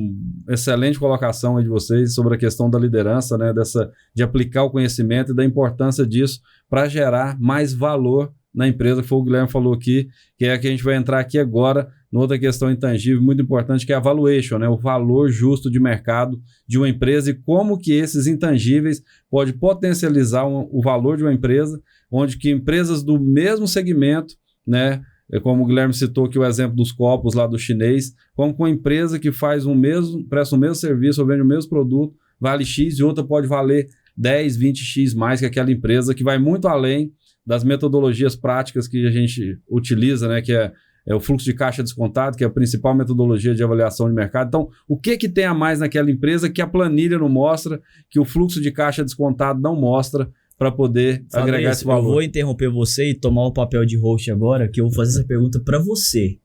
excelente colocação aí de vocês sobre a questão da liderança, né, de aplicar o conhecimento e da importância disso para gerar mais valor na empresa, que foi o Guilherme falou aqui, que é a que a gente vai entrar aqui agora, noutra questão intangível muito importante, que é a valuation, né? O valor justo de mercado de uma empresa e como que esses intangíveis podem potencializar o valor de uma empresa, onde que empresas do mesmo segmento, né? Como o Guilherme citou aqui o exemplo dos copos lá do chinês, como com uma empresa que presta o mesmo serviço ou vende o mesmo produto, vale X e outra pode valer 10, 20X mais que aquela empresa, que vai muito além das metodologias práticas que a gente utiliza, né? Que é o fluxo de caixa descontado, que é a principal metodologia de avaliação de mercado. Então, o que tem a mais naquela empresa que a planilha não mostra, que o fluxo de caixa descontado não mostra, para poder agregar esse valor? Eu vou interromper você e tomar o papel de host agora, que eu vou fazer essa pergunta para você.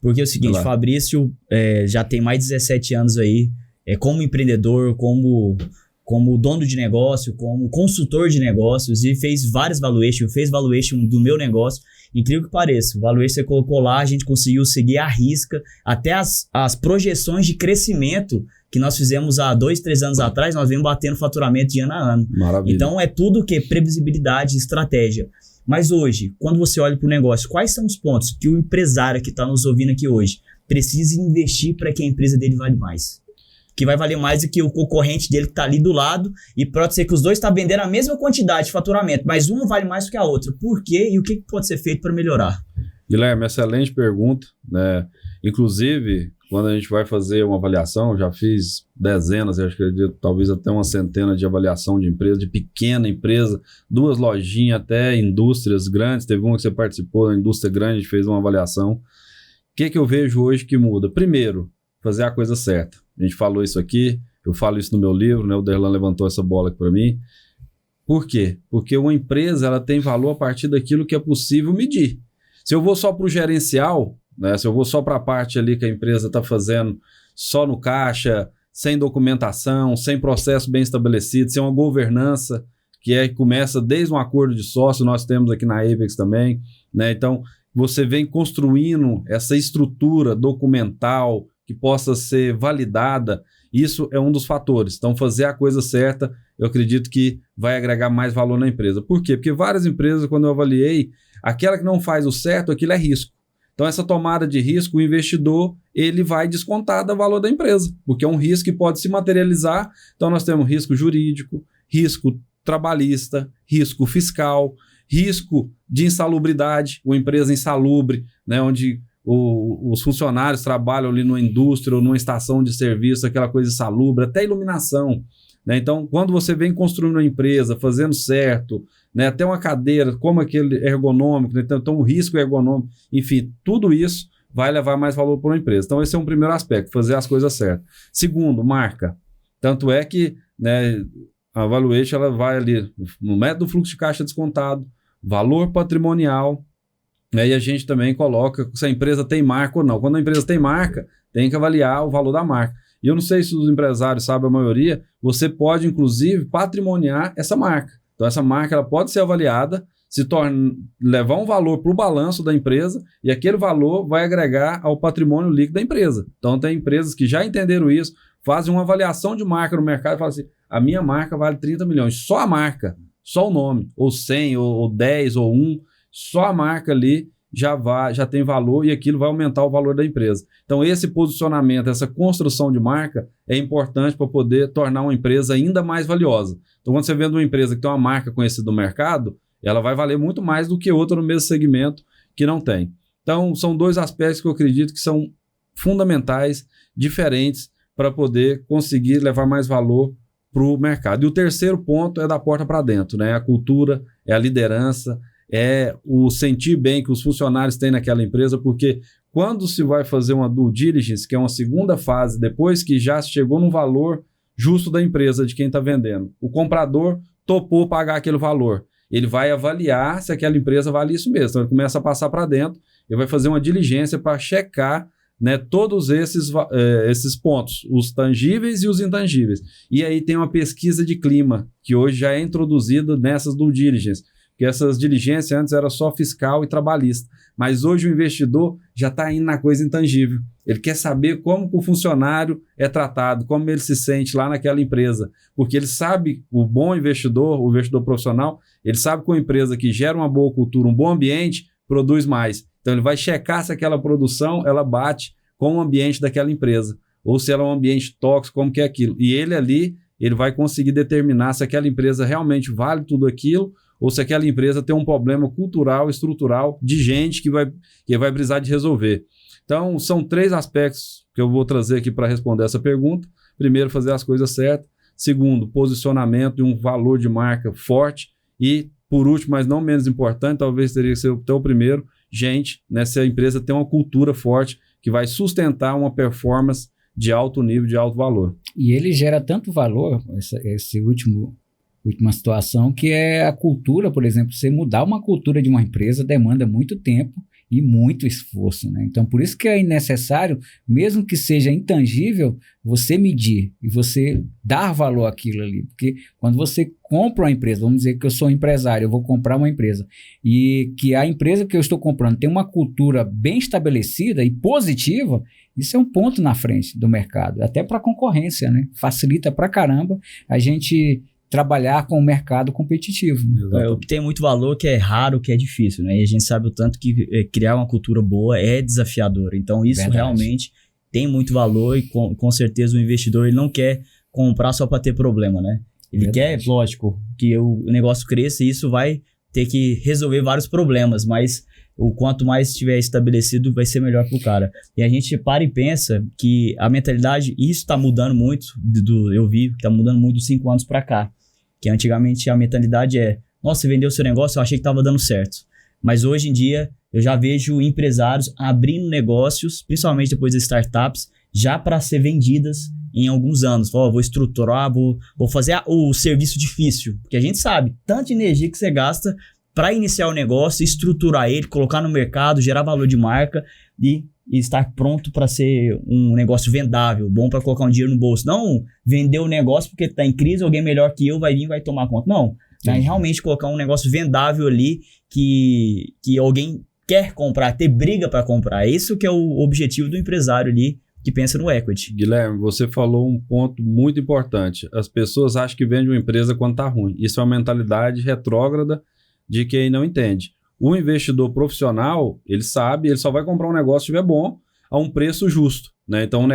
Porque é o seguinte, Fabrício já tem mais de 17 anos aí, como empreendedor, como como dono de negócio, como consultor de negócios e fez vários valuations, fez valuation do meu negócio. Incrível que pareça, o valuation você colocou lá, a gente conseguiu seguir à risca, até as projeções de crescimento que nós fizemos há 2, 3 anos atrás, nós vemos batendo faturamento de ano a ano. Maravilha. Então é tudo que previsibilidade, estratégia. Mas hoje, quando você olha para o negócio, quais são os pontos que o empresário que está nos ouvindo aqui hoje precisa investir para que a empresa dele vale mais? Que vai valer mais do que o concorrente dele que está ali do lado, e pode ser que os dois estão vendendo a mesma quantidade de faturamento, mas uma vale mais do que a outra. Por quê e o que pode ser feito para melhorar? Guilherme, excelente pergunta, né? Inclusive, quando a gente vai fazer uma avaliação, já fiz dezenas, eu acho que talvez até uma centena de avaliação de empresa, de pequena empresa, 2 lojinhas até indústrias grandes. Teve uma que você participou, na indústria grande, a gente fez uma avaliação. O que eu vejo hoje que muda? Primeiro, fazer a coisa certa. A gente falou isso aqui, eu falo isso no meu livro, né? O Derlan levantou essa bola aqui para mim. Por quê? Porque uma empresa ela tem valor a partir daquilo que é possível medir. Se eu vou só para o gerencial, né? Se eu vou só para a parte ali que a empresa está fazendo só no caixa, sem documentação, sem processo bem estabelecido, sem uma governança que começa desde um acordo de sócio, nós temos aqui na Apex também, né? Então, você vem construindo essa estrutura documental que possa ser validada, isso é um dos fatores. Então, fazer a coisa certa, eu acredito que vai agregar mais valor na empresa. Por quê? Porque várias empresas, quando eu avaliei, aquela que não faz o certo, aquilo é risco. Então, essa tomada de risco, o investidor, ele vai descontar do valor da empresa, porque é um risco que pode se materializar. Então, nós temos risco jurídico, risco trabalhista, risco fiscal, risco de insalubridade, uma empresa insalubre, né, onde os funcionários trabalham ali numa indústria ou numa estação de serviço, aquela coisa insalubre, até iluminação, né? Então, quando você vem construindo uma empresa, fazendo certo, né, até uma cadeira, como aquele ergonômico, né? Então, o risco ergonômico, enfim, tudo isso vai levar mais valor para uma empresa. Então, esse é um primeiro aspecto, fazer as coisas certas. Segundo, marca. Tanto é que, né, a valuation ela vai ali no método do fluxo de caixa descontado, valor patrimonial, né, e a gente também coloca se a empresa tem marca ou não. Quando a empresa tem marca, tem que avaliar o valor da marca. E eu não sei se os empresários sabem a maioria, você pode, inclusive, patrimoniar essa marca. Então, essa marca ela pode ser avaliada, levar um valor para o balanço da empresa e aquele valor vai agregar ao patrimônio líquido da empresa. Então, tem empresas que já entenderam isso, fazem uma avaliação de marca no mercado e falam assim, a minha marca vale 30 milhões, só a marca, só o nome, ou 100, ou 10, ou 1, só a marca ali já tem valor e aquilo vai aumentar o valor da empresa. Então, esse posicionamento, essa construção de marca é importante para poder tornar uma empresa ainda mais valiosa. Então, quando você vende uma empresa que tem uma marca conhecida no mercado, ela vai valer muito mais do que outra no mesmo segmento que não tem. Então, são 2 aspectos que eu acredito que são fundamentais, diferentes, para poder conseguir levar mais valor para o mercado. E o terceiro ponto é da porta para dentro, né? A cultura, é a liderança, é o sentir bem que os funcionários têm naquela empresa, porque quando se vai fazer uma due diligence, que é uma segunda fase, depois que já chegou no valor justo da empresa, de quem está vendendo, o comprador topou pagar aquele valor, ele vai avaliar se aquela empresa vale isso mesmo. Então, ele começa a passar para dentro, ele vai fazer uma diligência para checar, né, todos esses pontos, os tangíveis e os intangíveis. E aí tem uma pesquisa de clima, que hoje já é introduzida nessas due diligence, porque essas diligências antes era só fiscal e trabalhista, mas hoje o investidor já está indo na coisa intangível. Ele quer saber como que o funcionário é tratado, como ele se sente lá naquela empresa, porque ele sabe, o bom investidor, o investidor profissional, ele sabe que uma empresa que gera uma boa cultura, um bom ambiente, produz mais. Então ele vai checar se aquela produção ela bate com o ambiente daquela empresa, ou se ela é um ambiente tóxico, como que é aquilo. E ele ali, ele vai conseguir determinar se aquela empresa realmente vale tudo aquilo, ou se aquela empresa tem um problema cultural, estrutural, de gente que vai precisar de resolver. Então, são 3 aspectos que eu vou trazer aqui para responder essa pergunta. Primeiro, fazer as coisas certas. Segundo, posicionamento e um valor de marca forte. E, por último, mas não menos importante, talvez teria que ser até o primeiro, gente, né, se a empresa tem uma cultura forte que vai sustentar uma performance de alto nível, de alto valor. E ele gera tanto valor, esse última situação, que é a cultura, por exemplo. Você mudar uma cultura de uma empresa demanda muito tempo e muito esforço, né? Então, por isso que é necessário, mesmo que seja intangível, você medir e você dar valor àquilo ali. Porque quando você compra uma empresa, vamos dizer que eu sou empresário, eu vou comprar uma empresa, e que a empresa que eu estou comprando tem uma cultura bem estabelecida e positiva, isso é um ponto na frente do mercado, até para a concorrência, né? Facilita pra caramba a gente trabalhar com o mercado competitivo. Né? O que tem muito valor, que é raro, que é difícil, né? E a gente sabe o tanto que criar uma cultura boa é desafiador. Então, isso realmente tem muito valor e com certeza o investidor ele não quer comprar só para ter problema, né? Ele quer, lógico, que o negócio cresça e isso vai ter que resolver vários problemas, mas o quanto mais estiver estabelecido vai ser melhor para o cara. E a gente para e pensa que a mentalidade, isso está mudando muito, eu vi que está mudando muito dos 5 anos para cá. Que antigamente a mentalidade nossa, você vendeu seu negócio, eu achei que estava dando certo. Mas hoje em dia, eu já vejo empresários abrindo negócios, principalmente depois das startups, já para ser vendidas em alguns anos. Vou estruturar, vou fazer o serviço difícil. Porque a gente sabe, tanta energia que você gasta para iniciar o negócio, estruturar ele, colocar no mercado, gerar valor de marca e estar pronto para ser um negócio vendável, bom para colocar um dinheiro no bolso. Não vender o negócio porque está em crise, alguém melhor que eu vai vir e vai tomar conta. Não, realmente colocar um negócio vendável ali que alguém quer comprar, ter briga para comprar. Isso que é o objetivo do empresário ali que pensa no equity. Guilherme, você falou um ponto muito importante. As pessoas acham que vende uma empresa quando está ruim. Isso é uma mentalidade retrógrada de quem não entende. O investidor profissional, ele sabe, ele só vai comprar um negócio se estiver bom a um preço justo, né? Então,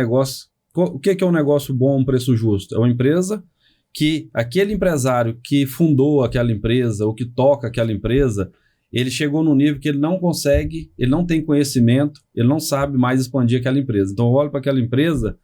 o que é um negócio bom a um preço justo? É uma empresa que aquele empresário que fundou aquela empresa ou que toca aquela empresa, ele chegou num nível que ele não consegue, ele não tem conhecimento, ele não sabe mais expandir aquela empresa. Então, eu olho para aquela empresa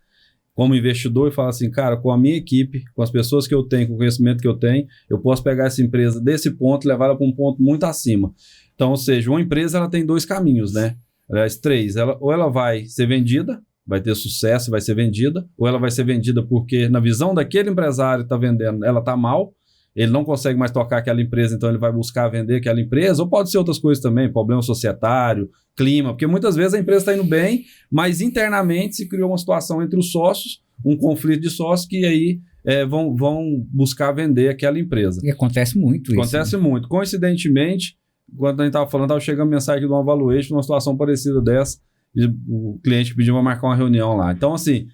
como investidor e falo assim, cara, com a minha equipe, com as pessoas que eu tenho, com o conhecimento que eu tenho, eu posso pegar essa empresa desse ponto e levar ela para um ponto muito acima. Então, ou seja, uma empresa ela tem 2 caminhos, né? Aliás, 3. Ou ela vai ser vendida, vai ter sucesso, vai ser vendida, ou ela vai ser vendida porque, na visão daquele empresário que está vendendo, ela está mal, ele não consegue mais tocar aquela empresa, então ele vai buscar vender aquela empresa, ou pode ser outras coisas também, problema societário, clima, porque muitas vezes a empresa está indo bem, mas internamente se criou uma situação entre os sócios, um conflito de sócios que aí vão buscar vender aquela empresa. E acontece muito isso. Acontece muito. Coincidentemente, quando a gente estava falando, estava chegando mensagem de uma valuation, uma situação parecida dessa, e o cliente pediu para marcar uma reunião lá. Então, assim,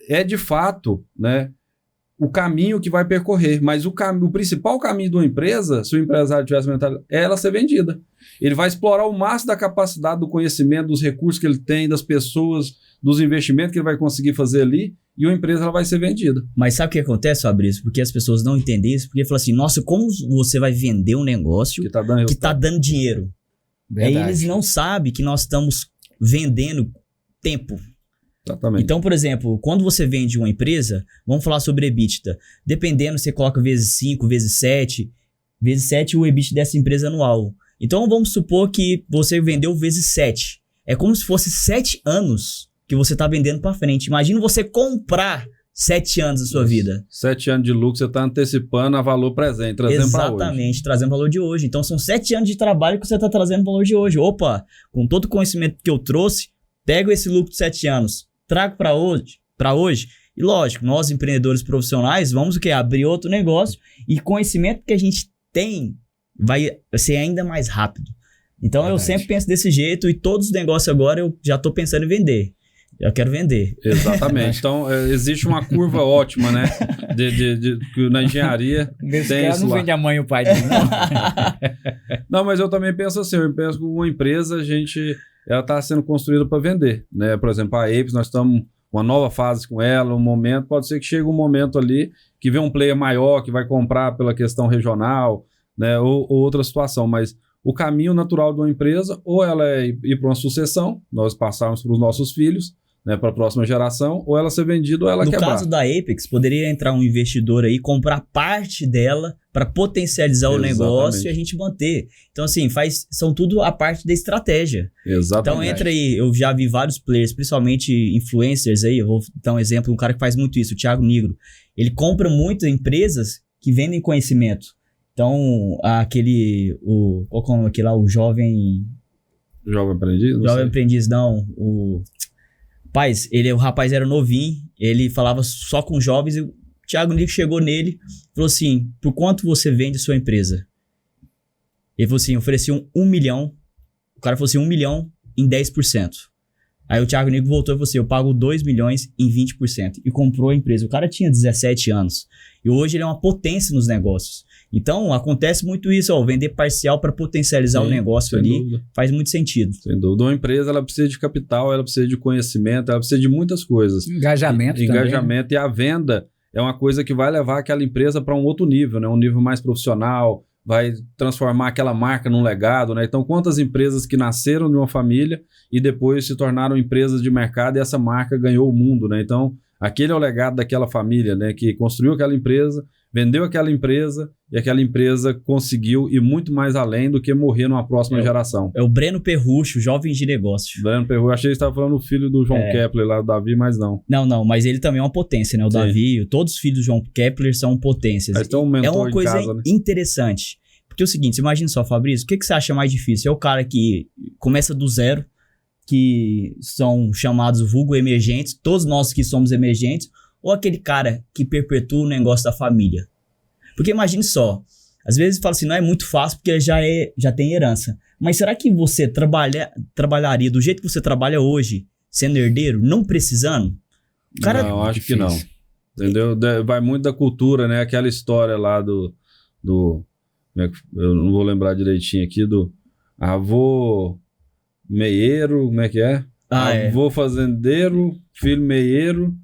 é de fato, né, o caminho que vai percorrer, mas o principal caminho de uma empresa, se o empresário tivesse mentalidade, é ela ser vendida. Ele vai explorar o máximo da capacidade, do conhecimento, dos recursos que ele tem, das pessoas, dos investimentos que ele vai conseguir fazer ali, e a empresa ela vai ser vendida. Mas sabe o que acontece, Fabrício? Porque as pessoas não entendem isso, porque falam assim, nossa, como você vai vender um negócio que tá dando dinheiro? Aí eles não sabem que nós estamos vendendo tempo. Exatamente. Então, por exemplo, quando você vende uma empresa, vamos falar sobre EBITDA. Dependendo, você coloca vezes 5, vezes 7. Vezes 7 o EBITDA dessa empresa anual. Então, vamos supor que você vendeu vezes 7. É como se fosse 7 anos que você está vendendo para frente. Imagina você comprar 7 anos da sua vida. 7 anos de lucro, você está antecipando a valor presente, trazendo para hoje. Exatamente, trazendo valor de hoje. Então, são 7 anos de trabalho que você está trazendo valor de hoje. Opa, com todo o conhecimento que eu trouxe, pego esse lucro de 7 anos, trago para hoje. E lógico, nós empreendedores profissionais vamos o quê? Abrir outro negócio e conhecimento que a gente tem vai ser ainda mais rápido. Então eu sempre penso desse jeito e todos os negócios agora eu já estou pensando em vender. Eu quero vender. Exatamente. Então existe uma curva ótima, né? Na engenharia tem isso não lá. vende a mãe e o pai dele, não. Não, mas eu também penso assim, eu penso que uma empresa, ela está sendo construída para vender, né? Por exemplo, a Apes, nós estamos uma nova fase com ela, um momento, pode ser que chegue um momento ali que vem um player maior que vai comprar pela questão regional, né? Ou outra situação, mas o caminho natural de uma empresa, ou ela é ir para uma sucessão, nós passarmos para os nossos filhos, né, para a próxima geração, ou ela ser vendida ou ela quebrar. No caso da Apex, poderia entrar um investidor aí, comprar parte dela para potencializar o negócio e a gente manter. Então, assim, são tudo a parte da estratégia. Exatamente. Então, entra aí, eu já vi vários players, principalmente influencers aí, eu vou dar um exemplo, um cara que faz muito isso, o Thiago Nigro. Ele compra muitas empresas que vendem conhecimento. Então, qual que é aquele lá, o jovem... Jovem Aprendiz? Jovem Aprendiz, não. O rapaz era novinho, ele falava só com jovens e o Thiago Nico chegou nele e falou assim, por quanto você vende sua empresa? Ele falou assim, ofereciam 1 milhão, o cara falou assim, 1 milhão em 10%. Aí o Thiago Nico voltou e falou assim, eu pago 2 milhões em 20%. E comprou a empresa. O cara tinha 17 anos. E hoje ele é uma potência nos negócios. Então, acontece muito isso, vender parcial para potencializar o negócio ali. Dúvida. Faz muito sentido. Sem dúvida. Uma empresa, ela precisa de capital, ela precisa de conhecimento, ela precisa de muitas coisas. Engajamento também. Engajamento. E a venda é uma coisa que vai levar aquela empresa para um outro nível, né? Um nível mais profissional, vai transformar aquela marca num legado, né? Então, quantas empresas que nasceram de uma família e depois se tornaram empresas de mercado e essa marca ganhou o mundo, né? Então, aquele é o legado daquela família, né? Que construiu aquela empresa, vendeu aquela empresa e aquela empresa conseguiu ir muito mais além do que morrer numa próxima geração. É o Breno Perrucho, jovem de negócio. Breno Perrucho, achei que você estava falando do filho do João Kepler lá, do Davi, mas não. Não, mas ele também é uma potência, né? O Davi, todos os filhos do João Kepler são potências. Mas tem um mentor é uma coisa em casa, né? interessante. Porque é o seguinte, você imagina só, Fabrício, o que você acha mais difícil? É o cara que começa do zero, que são chamados vulgo emergentes, todos nós que somos emergentes, ou aquele cara que perpetua o negócio da família? Porque imagine só, às vezes fala assim, não é muito fácil porque já tem herança. Mas será que você trabalharia do jeito que você trabalha hoje, sendo herdeiro, não precisando? Cara, não, acho que não. Entendeu? Vai muito da cultura, né? Aquela história lá do eu não vou lembrar direitinho aqui, do avô meieiro, como é que é? Avô fazendeiro, filho meieiro,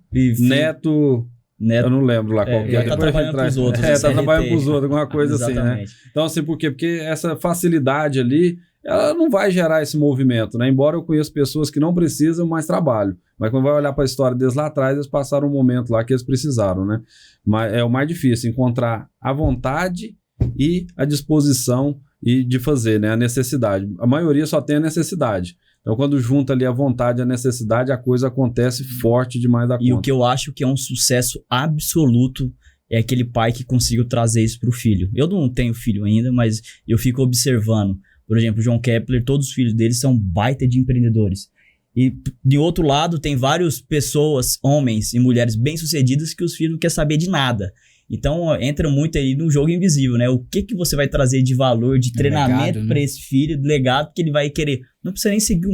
neto... Eu não lembro lá qual que é. Tá trabalhando pros outros. Tá trabalhando pros outros, alguma coisa assim, né? Então, assim, por quê? Porque essa facilidade ali, ela não vai gerar esse movimento, né? Embora eu conheça pessoas que não precisam, mas trabalham. Mas quando vai olhar para a história deles lá atrás, eles passaram um momento lá que eles precisaram, né? Mas é o mais difícil, encontrar a vontade e a disposição e de fazer, né? A necessidade. A maioria só tem a necessidade. Então, quando junta ali a vontade e a necessidade, a coisa acontece forte demais da conta. E o que eu acho que é um sucesso absoluto é aquele pai que conseguiu trazer isso pro filho. Eu não tenho filho ainda, mas eu fico observando. Por exemplo, o João Kepler, todos os filhos dele são baita de empreendedores. E, de outro lado, tem várias pessoas, homens e mulheres bem-sucedidas, que os filhos não querem saber de nada. Então, entra muito aí no jogo invisível, né? O que você vai trazer de valor, de treinamento para esse filho, de legado que ele vai querer. Não precisa nem seguir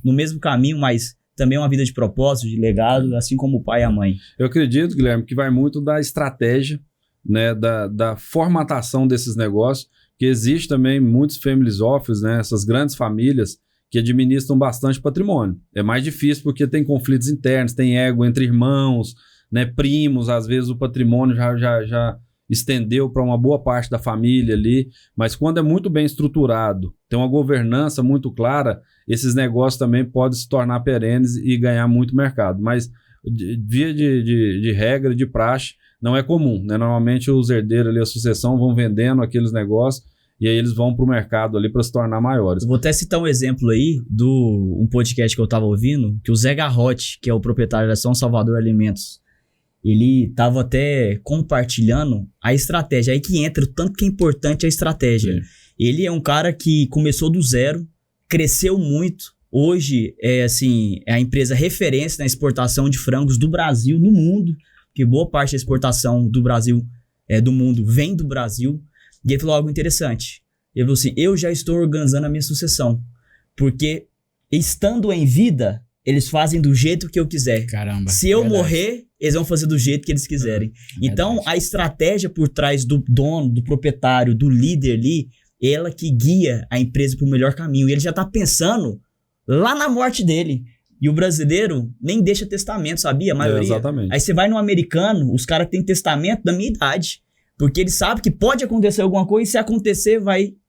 no mesmo caminho, mas também uma vida de propósito, de legado, assim como o pai e a mãe. Eu acredito, Guilherme, que vai muito da estratégia, né? Da formatação desses negócios, que existe também muitos family office, né? Essas grandes famílias que administram bastante patrimônio. É mais difícil porque tem conflitos internos, tem ego entre irmãos, né, primos, às vezes o patrimônio já estendeu para uma boa parte da família ali, mas quando é muito bem estruturado, tem uma governança muito clara, esses negócios também podem se tornar perenes e ganhar muito mercado, mas via de regra, de praxe, não é comum, né? Normalmente os herdeiros ali, a sucessão, vão vendendo aqueles negócios e aí eles vão para o mercado ali para se tornar maiores. Eu vou até citar um exemplo aí um podcast que eu estava ouvindo, que o Zé Garrote, que é o proprietário da São Salvador Alimentos, ele estava até compartilhando a estratégia. Aí que entra o tanto que é importante a estratégia. Sim. Ele é um cara que começou do zero, cresceu muito. Hoje é a empresa referência na exportação de frangos do Brasil no mundo, porque boa parte da exportação do Brasil, do mundo, vem do Brasil. E ele falou algo interessante. Ele falou assim, eu já estou organizando a minha sucessão, porque estando em vida, eles fazem do jeito que eu quiser. Caramba. Se eu morrer, eles vão fazer do jeito que eles quiserem. Então, a estratégia por trás do dono, do proprietário, do líder ali, ela que guia a empresa para o melhor caminho. E ele já está pensando lá na morte dele. E o brasileiro nem deixa testamento, sabia? A maioria. Exatamente. Aí você vai no americano, os caras têm testamento da minha idade. Porque ele sabe que pode acontecer alguma coisa e se acontecer,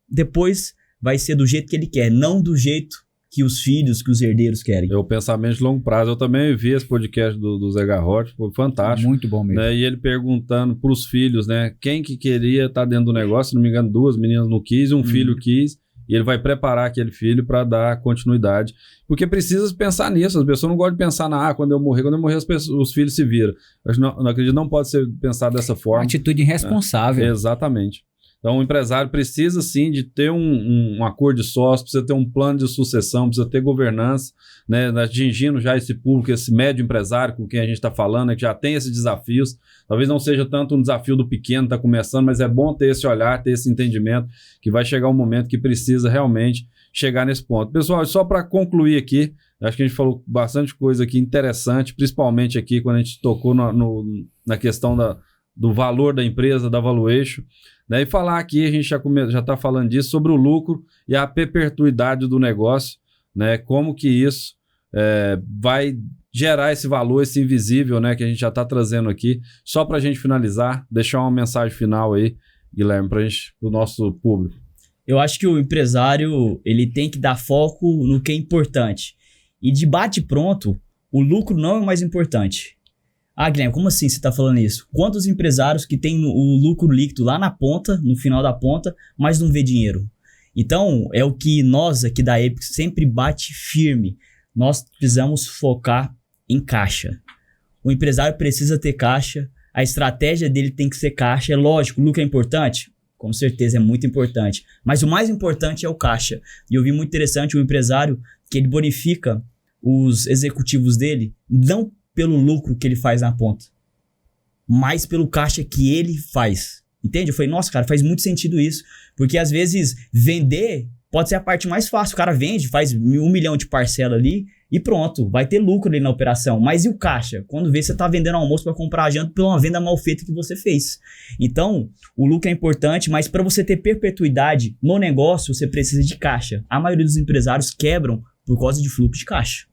depois vai ser do jeito que ele quer, não do jeito que os filhos, que os herdeiros querem. É o pensamento de longo prazo. Eu também vi esse podcast do Zé Garrote, foi fantástico. Muito bom mesmo. Né? E ele perguntando para os filhos, né, quem que queria estar dentro do negócio, se não me engano, 2 meninas não quis, um filho quis, e ele vai preparar aquele filho para dar continuidade. Porque precisa pensar nisso, as pessoas não gostam de pensar quando eu morrer os filhos se viram. Eu não acredito, não pode ser pensado dessa forma. Uma atitude irresponsável. Exatamente. Então, o empresário precisa, sim, de ter um acordo de sócio, precisa ter um plano de sucessão, precisa ter governança, né, atingindo já esse público, esse médio empresário com quem a gente está falando, que já tem esses desafios. Talvez não seja tanto um desafio do pequeno, está começando, mas é bom ter esse olhar, ter esse entendimento, que vai chegar um momento que precisa realmente chegar nesse ponto. Pessoal, só para concluir aqui, acho que a gente falou bastante coisa aqui interessante, principalmente aqui quando a gente tocou na questão do valor da empresa, da valuation, né? E falar aqui, a gente já está falando disso, sobre o lucro e a perpetuidade do negócio, né? Como que isso vai gerar esse valor, esse invisível, né? Que a gente já está trazendo aqui. Só para a gente finalizar, deixar uma mensagem final aí, Guilherme, para o nosso público. Eu acho que o empresário, ele tem que dar foco no que é importante. E de bate-pronto, o lucro não é o mais importante. Ah, Guilherme, como assim você está falando isso? Quantos empresários que têm o lucro líquido lá na ponta, no final da ponta, mas não vê dinheiro? Então, é o que nós aqui da Apex sempre bate firme. Nós precisamos focar em caixa. O empresário precisa ter caixa, a estratégia dele tem que ser caixa. É lógico, o lucro é importante? Com certeza é muito importante. Mas o mais importante é o caixa. E eu vi muito interessante um empresário que ele bonifica os executivos dele, não pelo lucro que ele faz na ponta, mas pelo caixa que ele faz. Entende? Eu falei, nossa, cara, faz muito sentido isso. Porque às vezes vender pode ser a parte mais fácil. O cara vende, faz 1 milhão de parcela ali e pronto, vai ter lucro ali na operação. Mas e o caixa? Quando vê, você está vendendo almoço para comprar a janta por uma venda mal feita que você fez. Então, o lucro é importante, mas para você ter perpetuidade no negócio, você precisa de caixa. A maioria dos empresários quebram por causa de fluxo de caixa.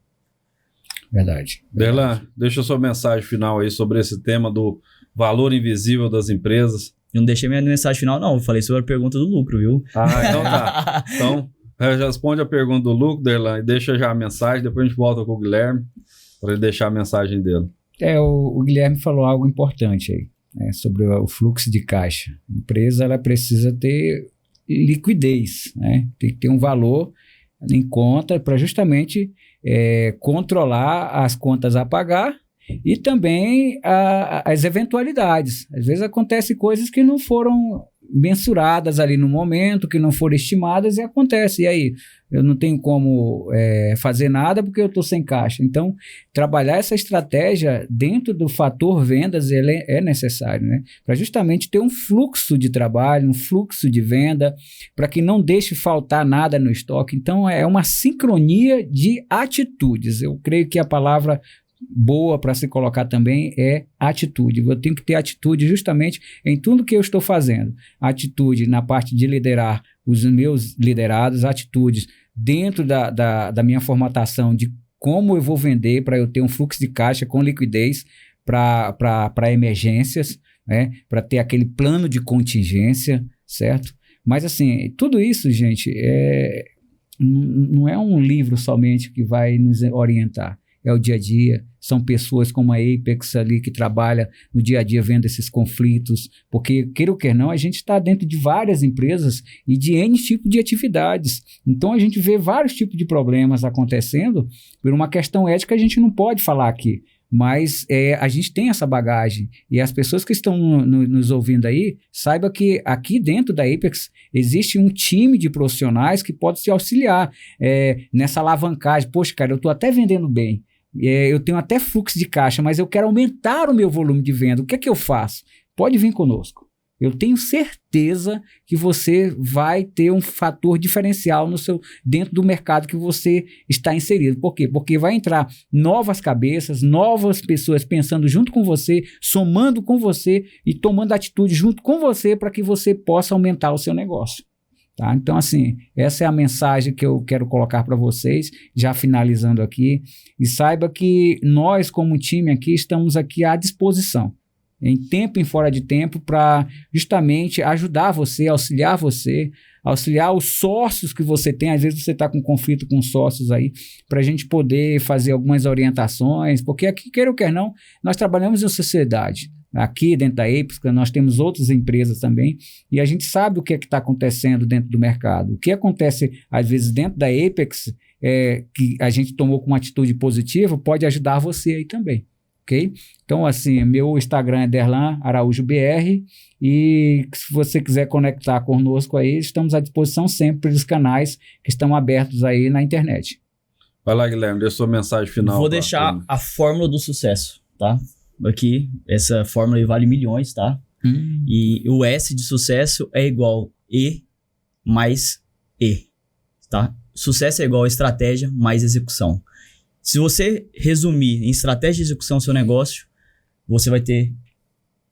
Verdade. Derlan, deixa a sua mensagem final aí sobre esse tema do valor invisível das empresas. Eu não deixei minha mensagem final, não. Eu falei sobre a pergunta do lucro, viu? Ah, então tá. Então, responde a pergunta do lucro, Derlan, e deixa já a mensagem. Depois a gente volta com o Guilherme para ele deixar a mensagem dele. O Guilherme falou algo importante aí, né, sobre o fluxo de caixa. A empresa ela precisa ter liquidez, né? Tem que ter um valor em conta para justamente controlar as contas a pagar e também as eventualidades. Às vezes acontecem coisas que não foram mensuradas ali no momento, que não foram estimadas e acontece. E aí, eu não tenho como fazer nada porque eu estou sem caixa. Então, trabalhar essa estratégia dentro do fator vendas ele é necessário, né? Para justamente ter um fluxo de trabalho, um fluxo de venda, para que não deixe faltar nada no estoque. Então, é uma sincronia de atitudes. Eu creio que a palavra boa para se colocar também é atitude. Eu tenho que ter atitude justamente em tudo que eu estou fazendo. Atitude na parte de liderar os meus liderados, atitudes dentro da minha formatação de como eu vou vender para eu ter um fluxo de caixa com liquidez para emergências, né? Para ter aquele plano de contingência, certo? Mas assim, tudo isso, gente, não é um livro somente que vai nos orientar. É o dia a dia, são pessoas como a Apex ali que trabalha no dia a dia vendo esses conflitos, porque, queira ou quer não, a gente está dentro de várias empresas e de N tipo de atividades. Então, a gente vê vários tipos de problemas acontecendo por uma questão ética, a gente não pode falar aqui, mas a gente tem essa bagagem e as pessoas que estão nos ouvindo aí, saiba que aqui dentro da Apex existe um time de profissionais que pode se auxiliar nessa alavancagem. Poxa, cara, eu estou até vendendo bem. Eu tenho até fluxo de caixa, mas eu quero aumentar o meu volume de venda. O que é que eu faço? Pode vir conosco. Eu tenho certeza que você vai ter um fator diferencial dentro do mercado que você está inserido. Por quê? Porque vai entrar novas cabeças, novas pessoas pensando junto com você, somando com você e tomando atitude junto com você para que você possa aumentar o seu negócio. Tá? Então, assim, essa é a mensagem que eu quero colocar para vocês, já finalizando aqui. E saiba que nós, como time aqui, estamos aqui à disposição, em tempo e fora de tempo, para justamente ajudar você, auxiliar os sócios que você tem. Às vezes você está com conflito com sócios aí, para a gente poder fazer algumas orientações, porque aqui, queira ou quer não, nós trabalhamos em sociedade. Aqui dentro da Apex, nós temos outras empresas também, e a gente sabe o que é que está acontecendo dentro do mercado. O que acontece, às vezes, dentro da Apex, que a gente tomou com uma atitude positiva, pode ajudar você aí também. ok? Então, assim, meu Instagram é Derlan Araújo BR, e se você quiser conectar conosco aí, estamos à disposição sempre dos canais que estão abertos aí na internet. Vai lá, Guilherme, deixa sua mensagem final. Vou deixar a fórmula do sucesso, tá? Aqui, essa fórmula aí vale milhões, tá? E o S de sucesso é igual E mais E, tá? Sucesso é igual a estratégia mais execução. Se você resumir em estratégia de execução do seu negócio, você vai ter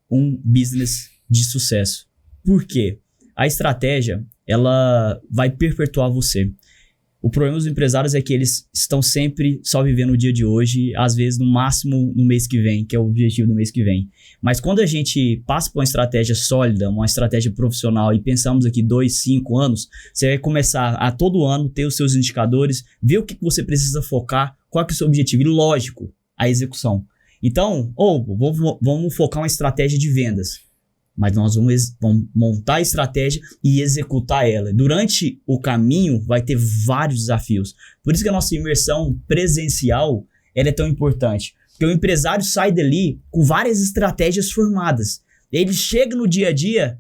um business de sucesso. Por quê? A estratégia, ela vai perpetuar você. O problema dos empresários é que eles estão sempre só vivendo o dia de hoje, às vezes no máximo no mês que vem, que é o objetivo do mês que vem. Mas quando a gente passa por uma estratégia sólida, uma estratégia profissional e pensamos aqui 2, 5 anos, você vai começar a todo ano ter os seus indicadores, ver o que você precisa focar, qual que é o seu objetivo e, lógico, a execução. Então, vamos focar uma estratégia de vendas. Mas nós vamos montar a estratégia e executar ela. Durante o caminho, vai ter vários desafios. Por isso que a nossa imersão presencial ela é tão importante. Porque o empresário sai dali com várias estratégias formadas. Ele chega no dia a dia,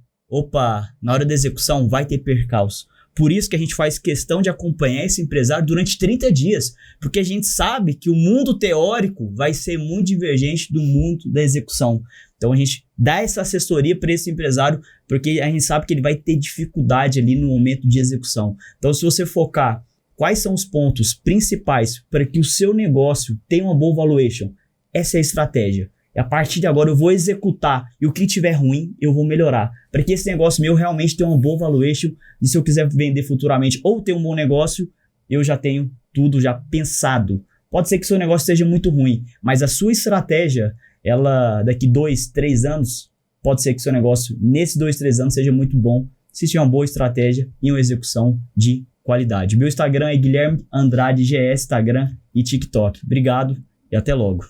na hora da execução vai ter percalço. Por isso que a gente faz questão de acompanhar esse empresário durante 30 dias. Porque a gente sabe que o mundo teórico vai ser muito divergente do mundo da execução. Então a gente dá essa assessoria para esse empresário, porque a gente sabe que ele vai ter dificuldade ali no momento de execução. Então, se você focar quais são os pontos principais para que o seu negócio tenha uma boa valuation, essa é a estratégia. E a partir de agora eu vou executar, e o que tiver ruim eu vou melhorar, para que esse negócio meu realmente tenha uma boa valuation, e se eu quiser vender futuramente ou ter um bom negócio, eu já tenho tudo já pensado. Pode ser que o seu negócio seja muito ruim, mas a sua estratégia, ela daqui 2, 3 anos, pode ser que o seu negócio nesses 2, 3 anos seja muito bom, se tiver uma boa estratégia e uma execução de qualidade. Meu Instagram é Guilherme Andrade GS, Instagram e TikTok. Obrigado e até logo.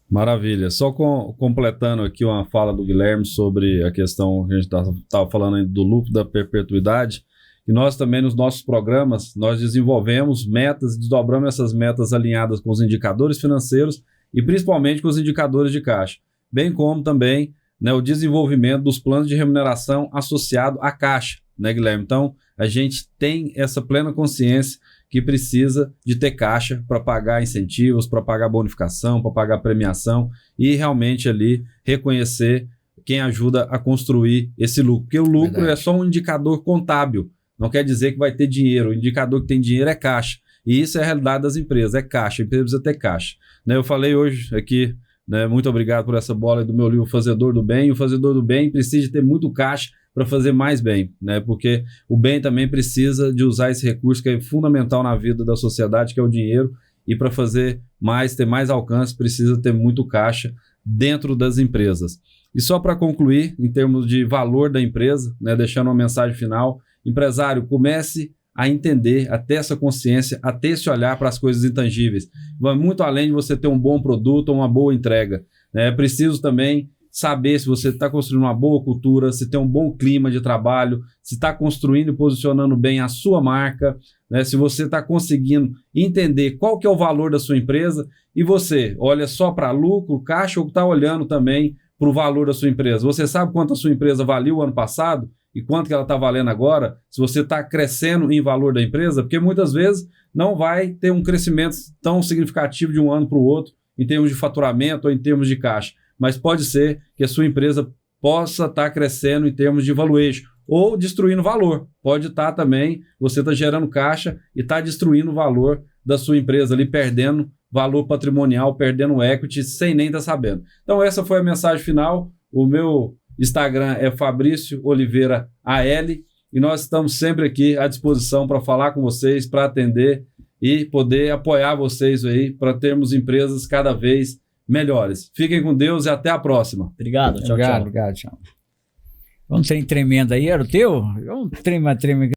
Maravilha. Só completando aqui uma fala do Guilherme sobre a questão que a gente estava falando aí do lucro da perpetuidade, e nós também nos nossos programas, nós desenvolvemos metas, desdobramos essas metas alinhadas com os indicadores financeiros e principalmente com os indicadores de caixa, bem como também, né, o desenvolvimento dos planos de remuneração associado à caixa, né, Guilherme? Então, a gente tem essa plena consciência que precisa de ter caixa para pagar incentivos, para pagar bonificação, para pagar premiação e realmente ali reconhecer quem ajuda a construir esse lucro. Porque o lucro é só um indicador contábil, não quer dizer que vai ter dinheiro. O indicador que tem dinheiro é caixa. E isso é a realidade das empresas, é caixa. A empresa precisa ter caixa. Né, eu falei hoje aqui, né, muito obrigado por essa bola do meu livro O Fazedor do Bem. O Fazedor do Bem precisa de ter muito caixa para fazer mais bem, né? Porque o bem também precisa de usar esse recurso que é fundamental na vida da sociedade, que é o dinheiro, e para fazer mais, ter mais alcance, precisa ter muito caixa dentro das empresas. E só para concluir, em termos de valor da empresa, né, deixando uma mensagem final, empresário, comece a entender, a ter essa consciência, a ter esse olhar para as coisas intangíveis. Vai muito além de você ter um bom produto ou uma boa entrega, né? É preciso também saber se você está construindo uma boa cultura, se tem um bom clima de trabalho, se está construindo e posicionando bem a sua marca, né? Se você está conseguindo entender qual que é o valor da sua empresa e você olha só para lucro, caixa ou está olhando também para o valor da sua empresa. Você sabe quanto a sua empresa valeu ano passado e quanto que ela está valendo agora? Se você está crescendo em valor da empresa, porque muitas vezes não vai ter um crescimento tão significativo de um ano para o outro em termos de faturamento ou em termos de caixa. Mas pode ser que a sua empresa possa estar crescendo em termos de valuation ou destruindo valor. Pode estar também, você está gerando caixa e está destruindo o valor da sua empresa ali, perdendo valor patrimonial, perdendo equity, sem nem estar sabendo. Então essa foi a mensagem final. O meu Instagram é Fabrício Oliveira AL e nós estamos sempre aqui à disposição para falar com vocês, para atender e poder apoiar vocês aí para termos empresas cada vez melhores. Fiquem com Deus e até a próxima. Obrigado. Tchau, tchau. Obrigado, tchau. Um trem tremendo aí, era o teu? Um trem tremendo.